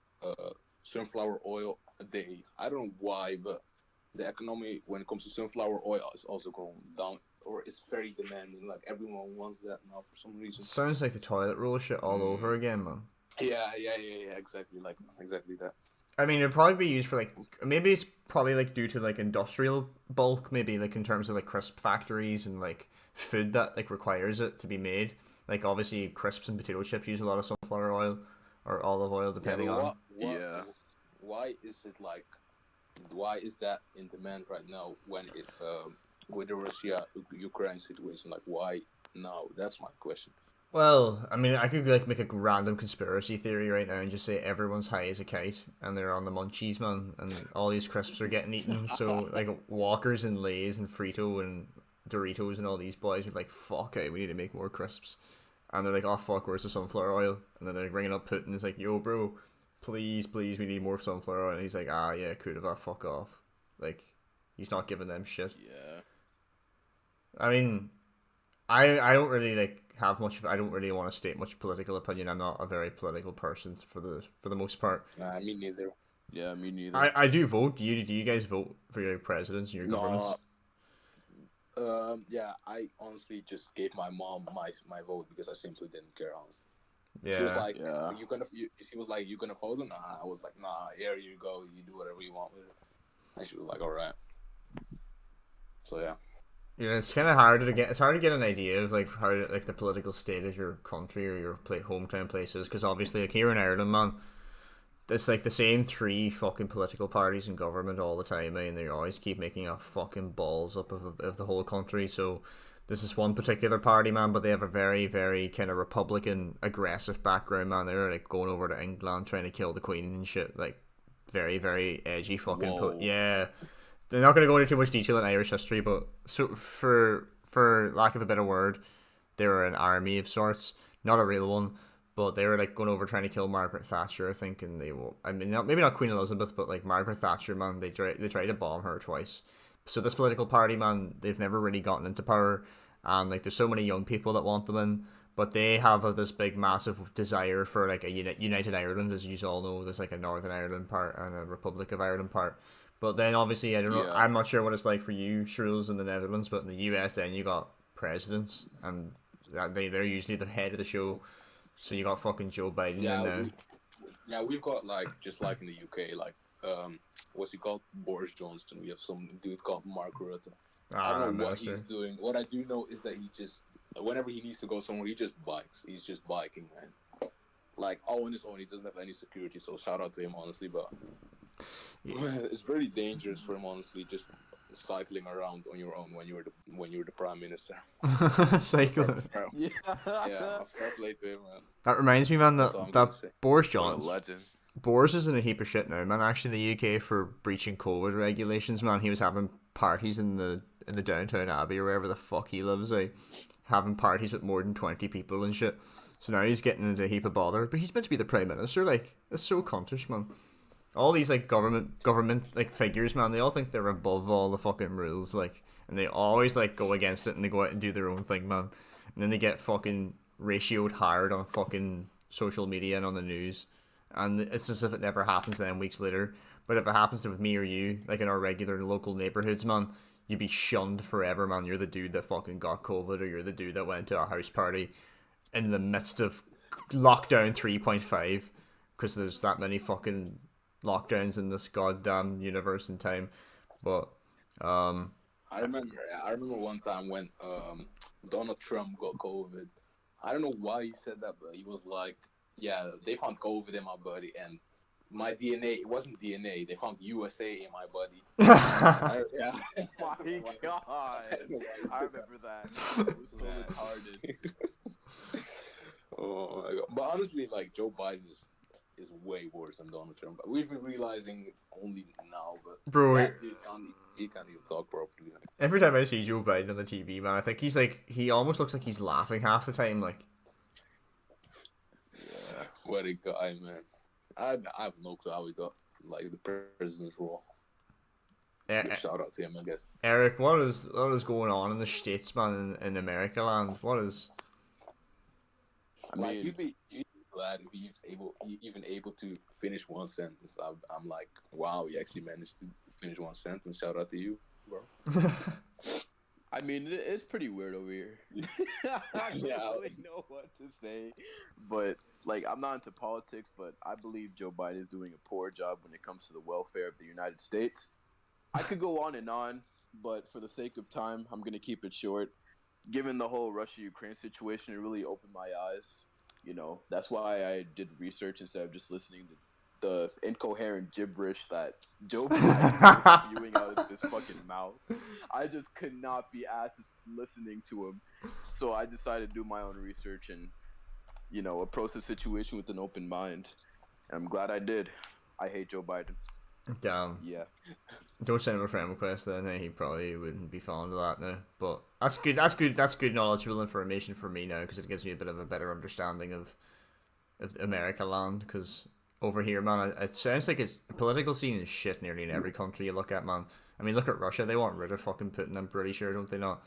sunflower oil a day. I don't know why, but the economy when it comes to sunflower oil is also going down, or it's very demanding. Like everyone wants that now for some reason. Sounds like the toilet roll shit all over again, man. Yeah, exactly, exactly that. I mean, it'd probably be used for like maybe it's probably like due to like industrial bulk, maybe like in terms of like crisp factories and like food that like requires it to be made. Like obviously crisps and potato chips use a lot of sunflower oil or olive oil, depending Yeah, but on. Yeah. why is it like? Why is that in demand right now when it with the Russia Ukraine situation? Like why now? That's my question. Well, I mean, I could like make a random conspiracy theory right now and just say everyone's high as a kite and they're on the munchies, man, and all these crisps are getting eaten. So like Walkers and Lay's and Frito and Doritos and all these boys are like, fuck it, we need to make more crisps. And they're like, oh fuck, where's the sunflower oil? And then they're ringing up Putin. It's like, yo, bro, please, we need more sunflower oil. And he's like, ah, yeah, Kudava, fuck off. Like, he's not giving them shit. Yeah. I mean, I don't really like have much. I don't really want to state much political opinion. I'm not a very political person for the most part. Me neither. Yeah, me neither. I do vote. Do you guys vote for your presidents and your governments? Yeah, I honestly just gave my mom my vote because I simply didn't care. Honestly, Yeah. she was like, Yeah. She was like, "You gonna vote?" Nah, I was like, "Nah, here you go. You do whatever you want with it." And she was like, "All right." So yeah. Yeah, it's kind of hard to get. It's hard to get an idea of like how like the political state of your country or your hometown places, because obviously like here in Ireland, man, it's like the same three fucking political parties in government all the time, and they always keep making a fucking balls up of the whole country. So this is one particular party, man, but they have a very, very kind of Republican aggressive background, man. They're like going over to England trying to kill the Queen and shit, like very, very edgy fucking. Whoa. Yeah, they're not going to go into too much detail in Irish history, but so for lack of a better word, they were an army of sorts, not a real one. But they were like going over trying to kill Margaret Thatcher, I think, and they will. I mean, maybe not Queen Elizabeth, but like Margaret Thatcher, man, they tried to bomb her twice. So this political party, man, they've never really gotten into power, and like there's so many young people that want them in, but they have this big, massive desire for like a united Ireland, as you all know. There's like a Northern Ireland part and a Republic of Ireland part. But then obviously, I don't know. Yeah. I'm not sure what it's like for you, Shruls, in the Netherlands, but in the US, then you got presidents, and they're usually the head of the show. So you got fucking Joe Biden in there. We've got like just like in the UK, like what's he called, Boris Johnson. We have some dude called Mark Rutte. I don't know what he's doing. What I do know is that he just whenever he needs to go somewhere, he just bikes. He's just biking, man. Like all on his own. He doesn't have any security. So shout out to him, honestly. But it's very dangerous for him, honestly. Just cycling around on your own when you're the prime minister. Cycling. Yeah. Fair play to him, man. That reminds me, man, That's all I'm that gonna say. Boris What a Johnson. legend. Boris is in a heap of shit now, man. Actually, the UK for breaching COVID regulations, man. He was having parties in the Downtown Abbey or wherever the fuck he lives, having parties with more than 20 people and shit. So now he's getting into a heap of bother. But he's meant to be the prime minister, like, it's so cuntish, man. All these like government like figures, man, they all think they're above all the fucking rules, like, and they always like go against it and they go out and do their own thing, man. And then they get fucking ratioed hard on fucking social media and on the news, and it's as if it never happens then weeks later. But if it happens to with me or you, like in our regular local neighborhoods, man, you'd be shunned forever, man. You're the dude that fucking got COVID, or you're the dude that went to a house party in the midst of lockdown 3.5 because there's that many fucking lockdowns in this goddamn universe and time. But I remember one time when Donald Trump got COVID. I don't know why he said that, but he was like, "Yeah, they found COVID in my body, and my DNA. It wasn't DNA. They found USA in my body." Yeah. My God. I remember that. It was so retarded. Oh my God. But honestly, like Joe Biden is way worse than Donald Trump. We've been realizing it only now, but bro, that dude He can't even talk properly. Like. Every time I see Joe Biden on the TV, man, I think he almost looks like he's laughing half the time. Like, Yeah, what a guy, man. I have no clue how he got like the president's role. Shout out to him, I guess. Eric, what is going on in the States, man, in America land? What is? I mean, Like you'd be glad if he's even able to finish one sentence. I'm like, wow, you actually managed to finish one sentence. Shout out to you, bro. I mean, it's pretty weird over here. I don't really know what to say, but like, I'm not into politics, but I believe Joe Biden is doing a poor job when it comes to the welfare of the United States. I could go on, but for the sake of time, I'm gonna keep it short. Given the whole Russia-Ukraine situation, it really opened my eyes. You know, that's why I did research instead of just listening to the incoherent gibberish that Joe Biden was spewing out of his fucking mouth. I just could not be asked listening to him. So I decided to do my own research and, you know, approach the situation with an open mind. And I'm glad I did. I hate Joe Biden. Damn. Yeah. Don't send him a friend request then. He probably wouldn't be fond of that now. But that's good. That's good knowledgeable information for me now, because it gives me a bit of a better understanding of America land. Because over here, man, it sounds like it's the political scene is shit nearly in every country you look at, man. I mean, look at Russia. They want rid of fucking Putin, I'm pretty sure, don't they not?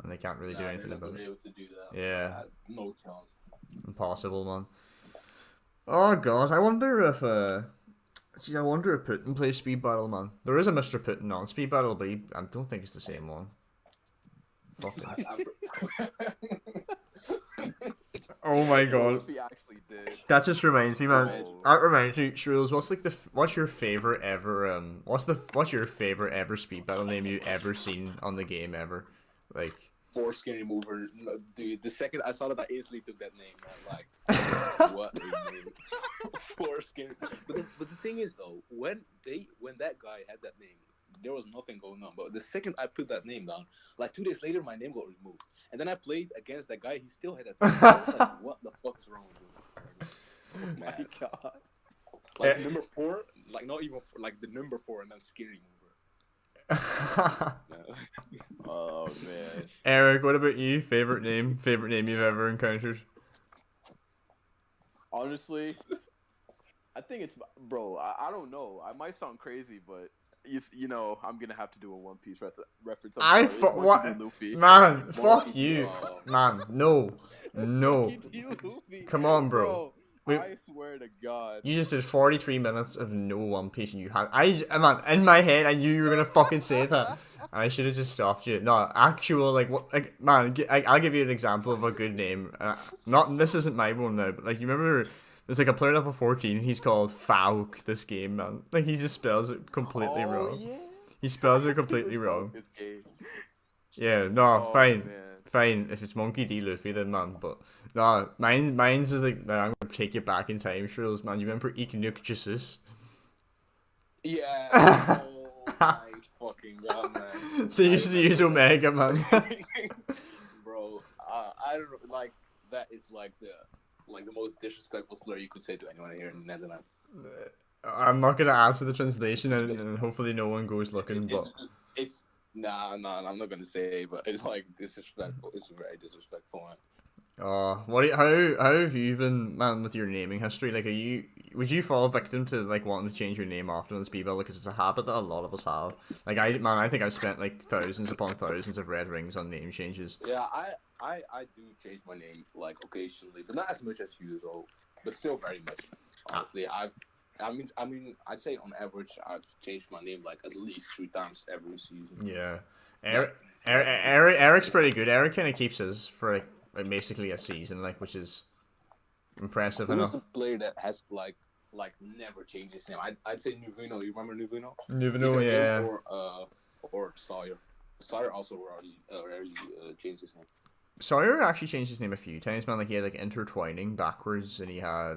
And they can't really do anything about it. Able to do that. Yeah. No chance. Impossible, man. Oh god, I wonder if I wonder if Putin plays Speed Battle, man. There is a Mr. Putin on Speed Battle, but I don't think it's the same one. Fuck it. Oh my god. If he actually did. That just reminds me, man. Oh. That reminds me, Shrews, what's your favorite ever what's your favorite ever Speed Battle name you ever seen on the game ever? Like, Foreskin remover, dude. The second I saw that, I instantly took that name, man. Like, what a name. Foreskin. But the thing is, though, when that guy had that name, there was nothing going on. But the second I put that name down, like 2 days later, my name got removed. And then I played against that guy. He still had that name. I was like, what the fuck is wrong with you? Oh my god. Like number 4, like not even like the number 4, and then skin remover. Oh man. Eric, what about you? Favorite name you've ever encountered? Honestly, I think it's bro. I don't know. I might sound crazy, but you know I'm gonna have to do a One Piece reference. What? Luffy. Man, fuck Monkey you, D. man. No. Monkey D. Luffy. Come on, bro. Wait. I swear to God. You just did 43 minutes of no One Piece, and you had man, in my head I knew you were gonna fucking say that. And I should have just stopped you. No, actual man. I'll give you an example of a good name. This isn't my one now, but like you remember, there's like a player level 14. He's called Fauk. This game, man. Like he just spells it completely wrong. Yeah. He spells it completely wrong. Yeah, no, fine. Man. Fine, if it's Monkey D. Luffy, then man, but no, mine's is like, I'm gonna take you back in time, Shrills, man. You remember Eeknook Jesus? Yeah. Oh my fucking god, man. They used to use Omega, man. Bro, I don't know, like that is like the most disrespectful slur you could say to anyone here in the Netherlands. I'm not gonna ask for the translation, and hopefully no one goes looking. But it's nah, I'm not gonna say, but it's like disrespectful. It's very disrespectful, man. How have you been, man, with your naming history? Like, would you fall victim to like wanting to change your name often on the Speed Battle, because it's a habit that a lot of us have. Like I think I've spent like thousands upon thousands of red rings on name changes. Yeah, I do change my name like occasionally, but not as much as you though. But still very much. Honestly, I mean, I'd say on average I've changed my name like at least 3 times every season. Yeah, Eric's pretty good. Eric kind of keeps his for like basically a season, like, which is impressive Who's enough. the player that has like never changed his name? I'd say Nuvuno. You remember Nuvuno? Nuvuno, yeah. Or Sawyer. Sawyer also rarely changed his name. Sawyer actually changed his name a few times, man. Like he had like intertwining backwards, and he had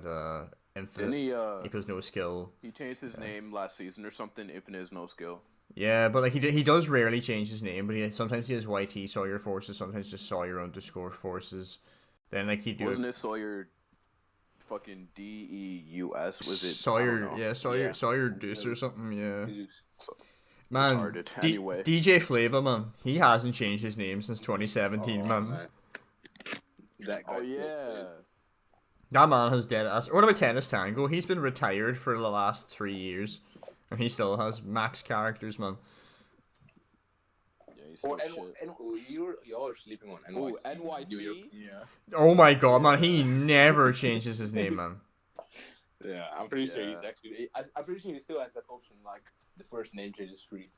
infinite equals no skill. He changed his name last season or something. Infinite is no skill. Yeah, but like he does rarely change his name, but sometimes he has YT Sawyer Forces, sometimes just Sawyer _ Forces. Then like he wasn't it Sawyer fucking DEUS? Was it Sawyer? Yeah, Sawyer Deuce or something. Yeah. Man, retarded. Anyway. DJ Flavor, man, he hasn't changed his name since 2017, man. That Oh guy's still yeah. playing. That man has dead ass. What about Tennis Tango? He's been retired for the last 3 years, and he still has max characters, man. Yeah, he's Oh, still shit. y'all are sleeping on Oh, NYC. NYC? Yeah. Oh my god, man, he never changes his name, man. Yeah, I'm pretty sure he's Yeah. actually. I'm pretty sure he still has that option, like the first name change is free.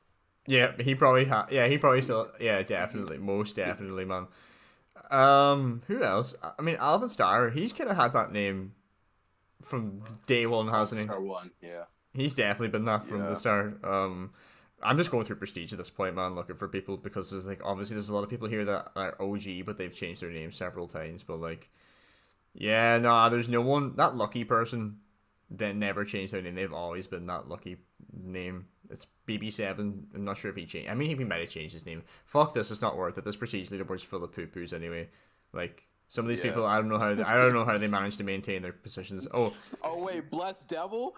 Yeah, he probably he probably still, yeah, definitely, most definitely, man. Who else? I mean, Alvin Starr, he's kind of had that name from day one, hasn't he? Star one, yeah. He's definitely been that from the Yeah. start. I'm just going through Prestige at this point, man, looking for people because there's like obviously there's a lot of people here that are OG, but they've changed their name several times. But like, yeah, nah, there's no one that lucky person that never changed their name. They've always been that lucky name. It's BB7. I'm not sure if he changed. I mean, he might have changed his name. Fuck this. It's not worth it. This Prestige leaderboard's full of poo poos anyway. Like some of these Yeah. people, I don't know how they manage to maintain their positions. Oh, Oh wait, Blessed Devil?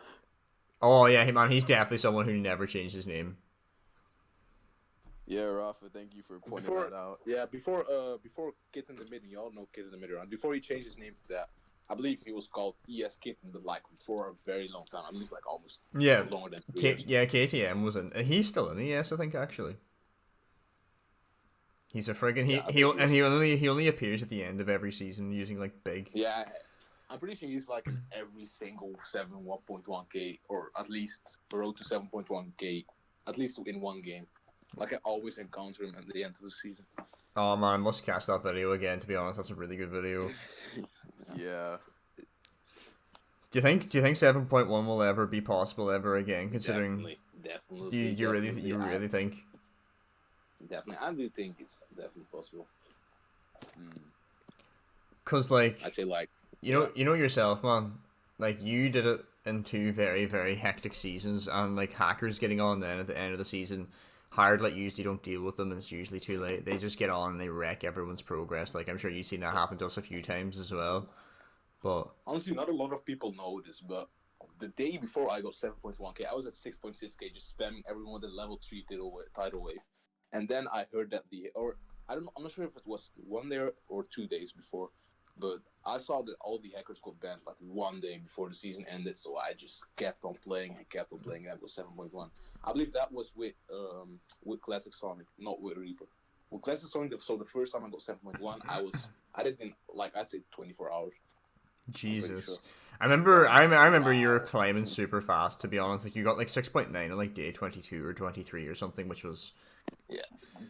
oh yeah, man, he's definitely someone who never changed his name. Yeah, Rafa, thank you for pointing that out. Yeah, before Kitten the Mid, y'all know Kitten the Mid, right? Before he changed his name to that, I believe he was called ES Kitten, but like for a very long time. I believe like almost Yeah, longer than 3 years. Yeah, KTM was in. He's still in ES, I think actually. He's a friggin' Yeah, I he think he only appears at the end of every season using like big. Yeah, I'm pretty sure he's like in every single 1.1k or at least road to 7.1k, at least in one game. Like I always encounter him at the end of the season. Oh man, I must catch that video again. To be honest, that's a really good video. Yeah. Do you think 7.1 will ever be possible ever again? Considering Definitely. do you really think? Definitely, I do think it's definitely possible. Cause like I say like you know yourself, man. Like you did it in 2 very very hectic seasons, and like hackers getting on then at the end of the season. Hard, like, usually don't deal with them, and it's usually too late. They just get on and they wreck everyone's progress. Like, I'm sure you've seen that happen to us a few times as well. But honestly, not a lot of people know this, but the day before I got 7.1k, I was at 6.6k, just spamming everyone with the level 3 tidal wave. And then I heard that I'm not sure if it was 1 day or 2 days before, but I saw that all the hackers got banned like 1 day before the season ended, so I just kept on playing, and I got 7.1. I believe that was with Classic Sonic, not with Reaper. With Classic Sonic, so the first time I got 7.1, I did in like I'd say 24 hours. Jesus, Sure. I remember you were climbing super fast. To be honest, like you got like 6.9 on like day 22 or 23 or something, which was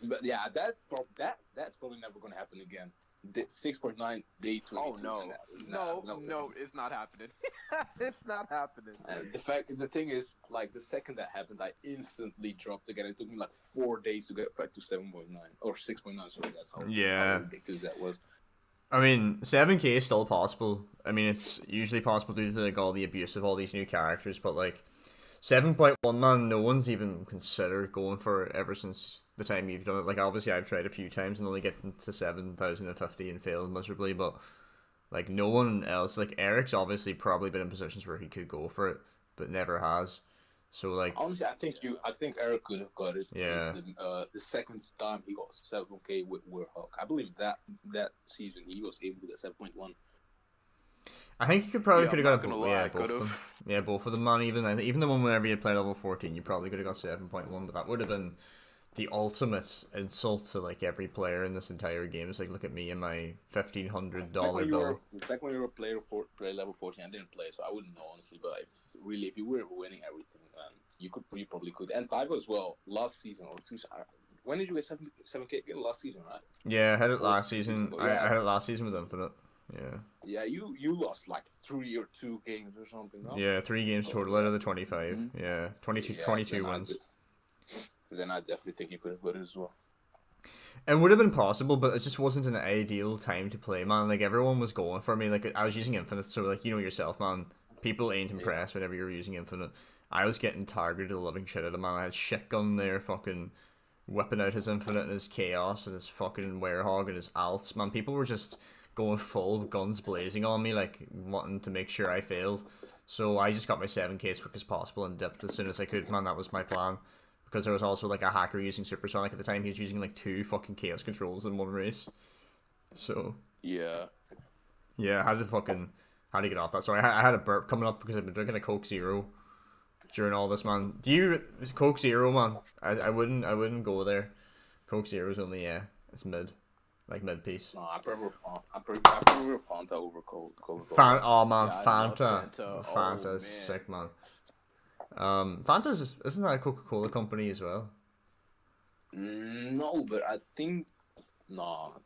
But yeah, that's probably never gonna happen again. 6.9 day 22. Oh no, it's not happening. It's not happening. And the thing is, like the second that happened, I instantly dropped again. It took me like 4 days to get back to 7.9 or 6.9. So that's how ridiculous that was. I mean, 7k is still possible. I mean, it's usually possible due to like all the abuse of all these new characters, but like 7.1, man, no one's even considered going for it ever since the time you've done it. Like, obviously, I've tried a few times and only getting to 7,050 and failed miserably, but like no one else. Like Eric's obviously probably been in positions where he could go for it, but never has. So like, honestly, I think Eric could have got it. Yeah. The second time he got 7k with Warhawk, I believe that season he was able to get 7.1. I think you could have got both of them. Yeah, both of them, man. Even the one whenever you played level 14, you probably could have got 7.1, but that would have been the ultimate insult to like every player in this entire game. It's like, look at me and my $1,500 bill. Back when you were a player for play level 14, I didn't play, so I wouldn't know honestly. But if you were winning everything, you probably could. And Tyvo as well. Last season or 2. When did you get 7k again? Last season, right? Yeah, I had it last season. Yeah. I had it last season with Infinite. Yeah. Yeah, you lost like 3 or 2 games or something. No? Yeah, 3 games total out of the 25. Mm-hmm. Yeah, 22 wins. Then I definitely think you could have got it as well. It would have been possible, but it just wasn't an ideal time to play, man. Like, everyone was going for me. Like, I was using Infinite, so, like, you know yourself, man. People ain't impressed whenever you're using Infinite. I was getting targeted the living shit out of man. I had shit gun there, fucking whipping out his Infinite and his Chaos and his fucking Werehog and his Alts. Man, people were just going full guns blazing on me, like, wanting to make sure I failed. So I just got my 7k as quick as possible and dipped as soon as I could, man. That was my plan. because there was also like a hacker using supersonic at the time. He was using like 2 fucking chaos controls in one race. So Yeah. yeah, I had to get off that. Sorry, I had a burp coming up because I've been drinking a Coke Zero during all this, man. Coke Zero, man? I wouldn't go there. Coke Zero's only it's mid, like mid piece. No, I prefer Fanta over Coca-Cola. Oh man, Yeah, I love Fanta. Fanta. Fanta Oh, is man. sick, man. Isn't that a Coca-Cola company as well? No, but I think no.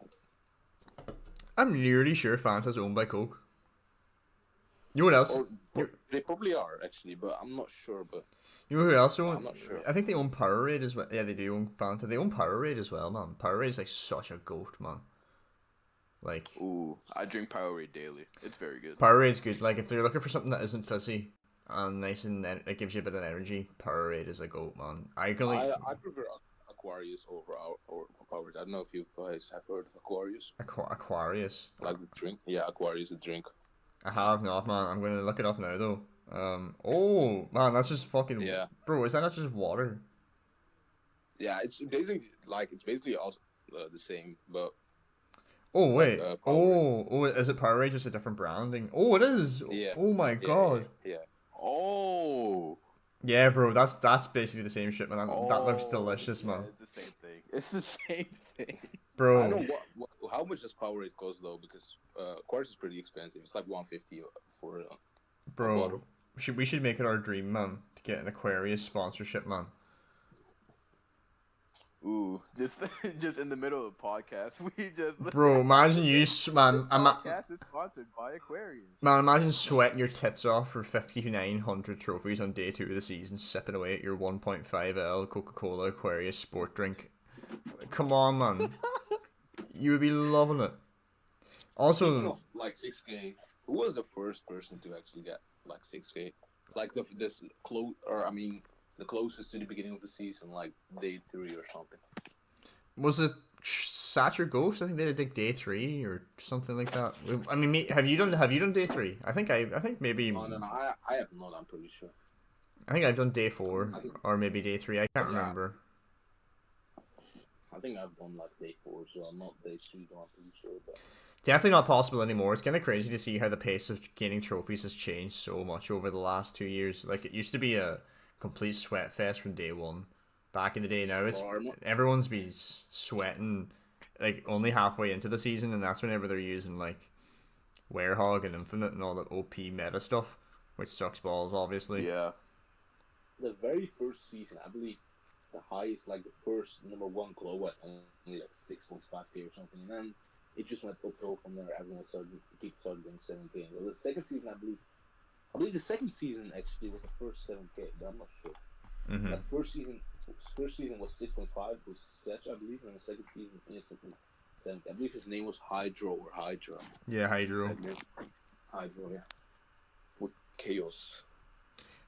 I'm nearly sure Fanta's owned by Coke. You know what else? Or they probably are actually, but I'm not sure. But You know who else owns? I'm not sure. I think they own Powerade as well. Yeah, they do own Fanta. They own Powerade as well, man. Powerade is like such a goat, man. Like Ooh, I drink Powerade daily. It's very good. Powerade's good. Like if they're looking for something that isn't fizzy and nice and it gives you a bit of energy, Powerade is a goat, man. I prefer Aquarius over Powerade. I don't know if you guys have heard of Aquarius. Aquarius. Like the drink? Yeah, Aquarius, the drink. I have not, man. I'm gonna look it up now though. Oh man, that's just fucking. Yeah. Bro, is that not just water? Yeah, it's basically also the same, but Oh wait. Powerade. Is it Powerade? Just a different branding? Oh, it is. Yeah. Oh my god. Yeah. Oh. Yeah, bro. That's basically the same shit, man. That looks delicious, yeah, man. It's the same thing. It's the same thing. Bro. I don't know how much does Powerade cost though, because Aquarius is pretty expensive. It's like $150 for a Bro, bottle. we should make it our dream, man, to get an Aquarius sponsorship, man. Ooh, just in the middle of the podcast, we just. Bro, imagine man. Podcast is sponsored by Aquarius. Man, imagine sweating your tits off for 5,900 trophies on day 2 of the season, sipping away at your 1.5L Coca-Cola Aquarius sport drink. Come on, man. You would be loving it. Speaking Also, of, like 6K, who was the first person to actually get like 6K? Like the closest to the beginning of the season, like day 3 or something. was it Satcher Ghost? I think they did day 3 or something like that. I mean, have you done day 3? I think maybe. No, I have not. I'm pretty sure. I think I've done day 4 or maybe day 3. I can't remember. I think I've done like day 4, so I'm not day 3. I'm pretty sure, but. Definitely not possible anymore. It's kind of crazy to see how the pace of gaining trophies has changed so much over the last 2 years. Like, it used to be a complete sweat fest from day 1. Back in the day, now everyone's been sweating like only halfway into the season, and that's whenever they're using like Werehog and Infinite and all that OP meta stuff, which sucks balls, obviously. Yeah. The very first season, I believe, the highest, like the first number 1 glow at only like 6.5K or something, and then it just went uphill from there. Everyone started getting 7K. Well, the second season, I believe the second season actually was the first 7K, but I'm not sure. Mm-hmm. Like first season was 6.5 was Setch, I believe, and the second season instantly 7K. I believe his name was Hydro or Hydra. Yeah, Hydro. Hydro, yeah. With Chaos.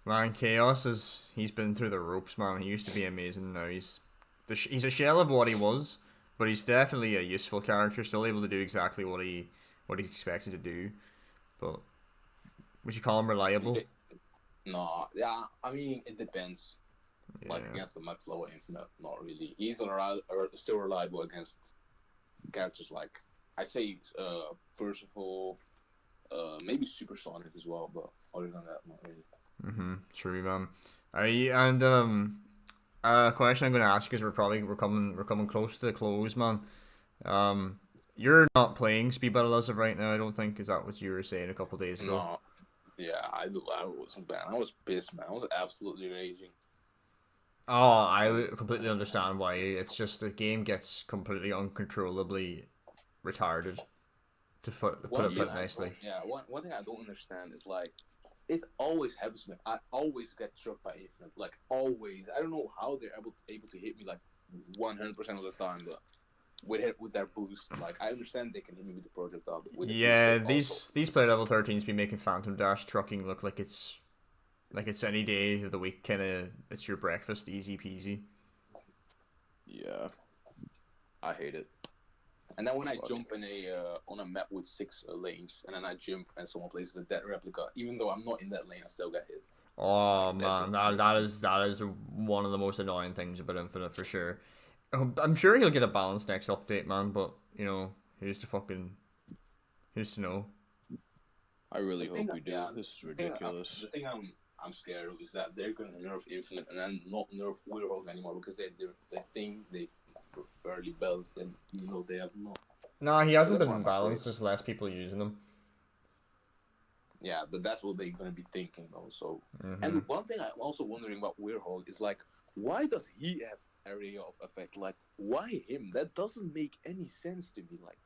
Man, Chaos he's been through the ropes, man. He used to be amazing. Now he's a shell of what he was, but he's definitely a useful character. Still able to do exactly what he expected to do. But would you call him reliable? No, yeah. I mean, it depends. Yeah. Like against the Max Lower Infinite, not really. He's still reliable against characters like I say Percival, maybe Supersonic as well, but other than that, not really. True, man. A question I'm going to ask you because we're coming close to the close, man. You're not playing Speed Battle as of right now, I don't think. Is that what you were saying a couple days ago? No. Yeah, I wasn't bad. I was pissed, man. I was absolutely raging. Oh, I completely understand why. It's just the game gets completely uncontrollably retarded. To put it nicely. One thing I don't understand is like it always happens to me. I always get struck by Infinite. Like always. I don't know how they're able to hit me like 100% of the time, but with their boost, like I understand they can hit me with the projectile. But with these player level 13s be making Phantom Dash trucking look like it's any day of the week. It's your breakfast, easy peasy. Yeah, I hate it. And then when I jump in on a map with 6 lanes, and then I jump and someone places a dead replica, even though I'm not in that lane, I still get hit. Oh Like man, that is one of the most annoying things about Infinite for sure. I'm sure he'll get a balance next update, man. But who's to know? I really hope we do. Yeah, This is the thing, ridiculous. the thing I'm scared of is that they're gonna nerf Infinite and then not nerf Werewolves anymore because they think they've fairly balanced them, even though they have not. Nah, he hasn't That's been why I'm balanced. afraid. Just less people using them. Yeah, but that's what they're gonna be thinking though. So, Mhm. and one thing I'm also wondering about Werewolf is like, why does he have area of effect? Like, why him? That doesn't make any sense to me. Like,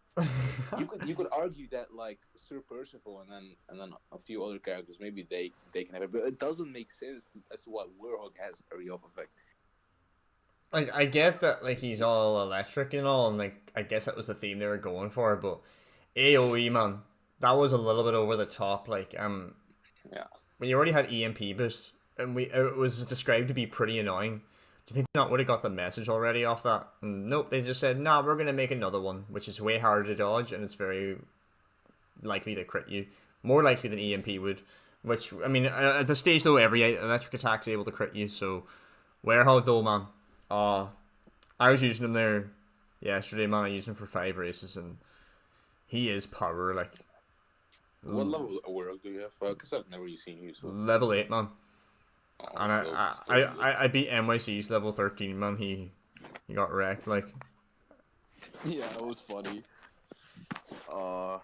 you could argue that like Sir Percival and then a few other characters maybe they can have it, but it doesn't make sense as to why Werehog has area of effect. Like I get that like he's all electric and all, and like I guess that was the theme they were going for, but AOE man, that was a little bit over the top. Like Yeah. when you already had EMP boost, and it was described to be pretty annoying. Do you think not would have got the message already off that? And nope, they just said, nah, we're gonna make another one, which is way harder to dodge and it's very likely to crit you, more likely than EMP would. Which I mean, at the stage though, every electric attack's able to crit you. So, Werehog though, man, I was using him there yesterday, man. I used him for 5 races, and he is power like. What level of Werehog do you have? Because I've never really seen you. So. Level 8, man. Oh, And I beat NYC's level 13, man. He got wrecked, like. Yeah, it was funny. Oh,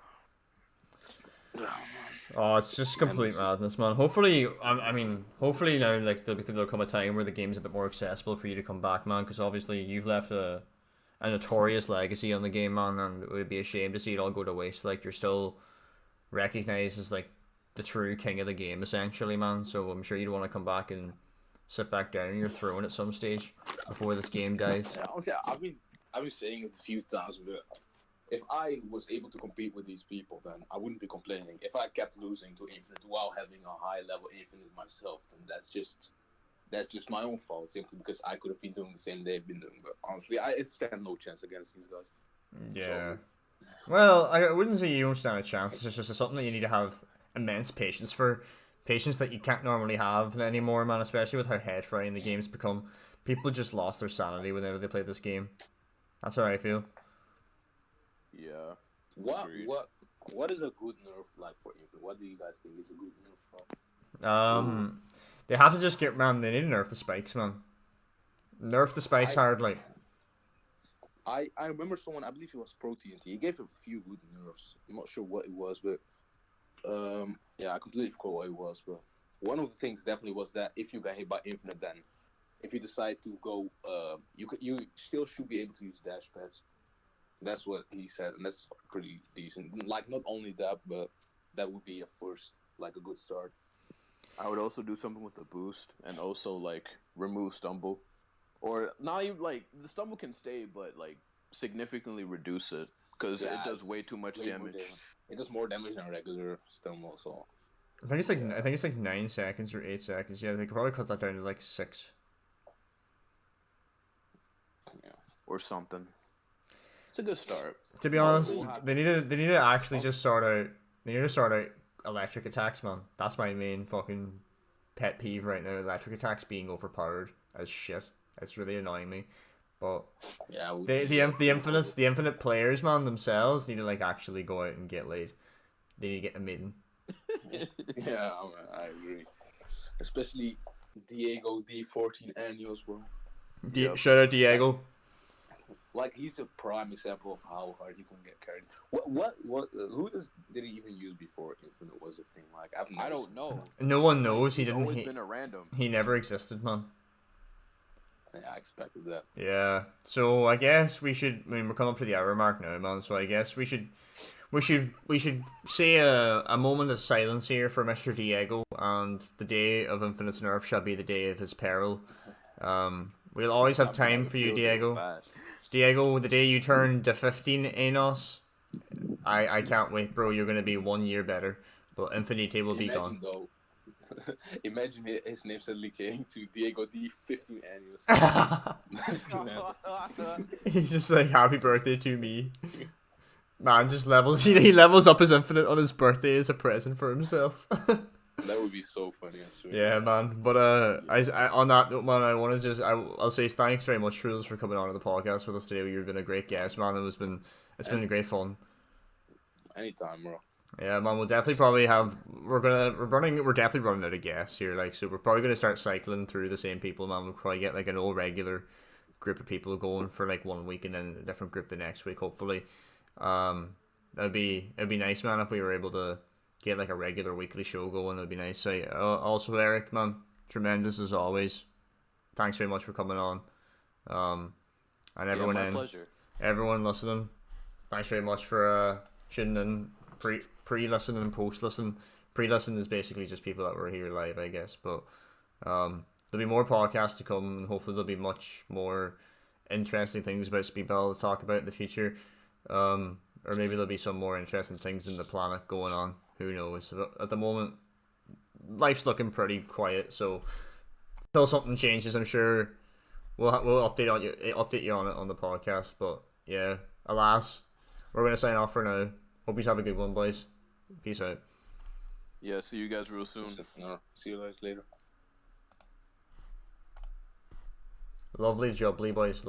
it's just complete madness, man. Hopefully, I mean, hopefully now, like, there'll come a time where the game's a bit more accessible for you to come back, man. Because obviously, you've left a notorious legacy on the game, man, and it would be a shame to see it all go to waste. Like, you're still recognized as like the true king of the game, essentially, man. So I'm sure you'd want to come back and sit back down on your throne at some stage before this game dies. Yeah, honestly, I've been saying it a few times, but if I was able to compete with these people, then I wouldn't be complaining. If I kept losing to Infinite while having a high level Infinite myself, then that's just my own fault, simply because I could have been doing the same they've been doing. But honestly, I stand no chance against these guys. Yeah. So, Well, I wouldn't say you don't stand a chance. It's just something that you need to have immense patience for. Patience that you can't normally have anymore, man, especially with how head frying the game's become. People just lost their sanity whenever they play this game. That's how I feel. Yeah. Agreed. what is a good nerf like for Infinite? What do you guys think is a good nerf? They have to just get, man, they need to nerf the spikes, man. Nerf the spikes hard, like. I remember someone, I believe it was Pro TNT, he gave a few good nerfs. I'm not sure what it was, but yeah, I completely forgot what it was, but one of the things definitely was that if you got hit by Infinite, then if you decide to go, you still should be able to use dash pads. That's what he said, and that's pretty decent. Like, not only that, but that would be a good start. I would also do something with the boost, and also like remove stumble, or not even like the stumble can stay, but like significantly reduce it because it does way too much damage. It does more damage than regular stumble. So I think it's like 9 seconds or 8 seconds. Yeah, they could probably cut that down to like 6. yeah, Or something. It's a good start. To be honest, they need to actually just sort out. They need to sort out electric attacks, man. That's my main fucking pet peeve right now. Electric attacks being overpowered as shit. It's really annoying me. But yeah, the infinite players, man, themselves need to like actually go out and get laid. They need to get a maiden. yeah, I agree. Especially Diego D14 annuals, bro. Shout out Diego. Like, he's a prime example of how hard he can get carried. Did he even use before Infinite was a thing? Like, I don't know. No one knows. He's always been a random. He never existed, man. Yeah, I expected that. Yeah. So I guess we should. I mean, we're coming up to the hour mark now, man. So I guess we should say a moment of silence here for Mr. Diego, and the day of Infinite's nerf shall be the day of his peril. We'll always have time for you, Diego. Diego, the day you turn to 15 Anos, I can't wait, bro. You're gonna be 1 year better, but Infinity will be gone. Though, imagine his name suddenly changing to Diego D15 annuals. He's just like, happy birthday to me. Man, just levels. He levels up his Infinite on his birthday as a present for himself. That would be so funny, I swear. Yeah, man. But I on that note, man, I want to just I'll say thanks very much, Truls, for coming on to the podcast with us today. You've been a great guest, man. It's been great fun. Anytime, bro. Yeah, man. We'll definitely probably have we're definitely running out of guests here. Like, so we're probably gonna start cycling through the same people, man. We'll probably get like an old regular group of people going for like 1 week and then a different group the next week, hopefully. It'd be nice, man, if we were able to get like a regular weekly show going. It'd be nice. So also, Eric, man, tremendous as always. Thanks very much for coming on. And everyone my pleasure. everyone listening, thanks very much for tuning in. Pre-listen and post-listen. Pre-listen is basically just people that were here live, I guess. But there'll be more podcasts to come, and hopefully there'll be much more interesting things about Speedball to talk about in the future. Or maybe there'll be some more interesting things in the planet going on. Who knows? At the moment, life's looking pretty quiet. So until something changes, I'm sure we'll update you on it on the podcast. But yeah, alas, we're gonna sign off for now. Hope you have a good one, boys. Peace out. Yeah, see you guys real soon. See you guys later. Lovely jubbly, boys.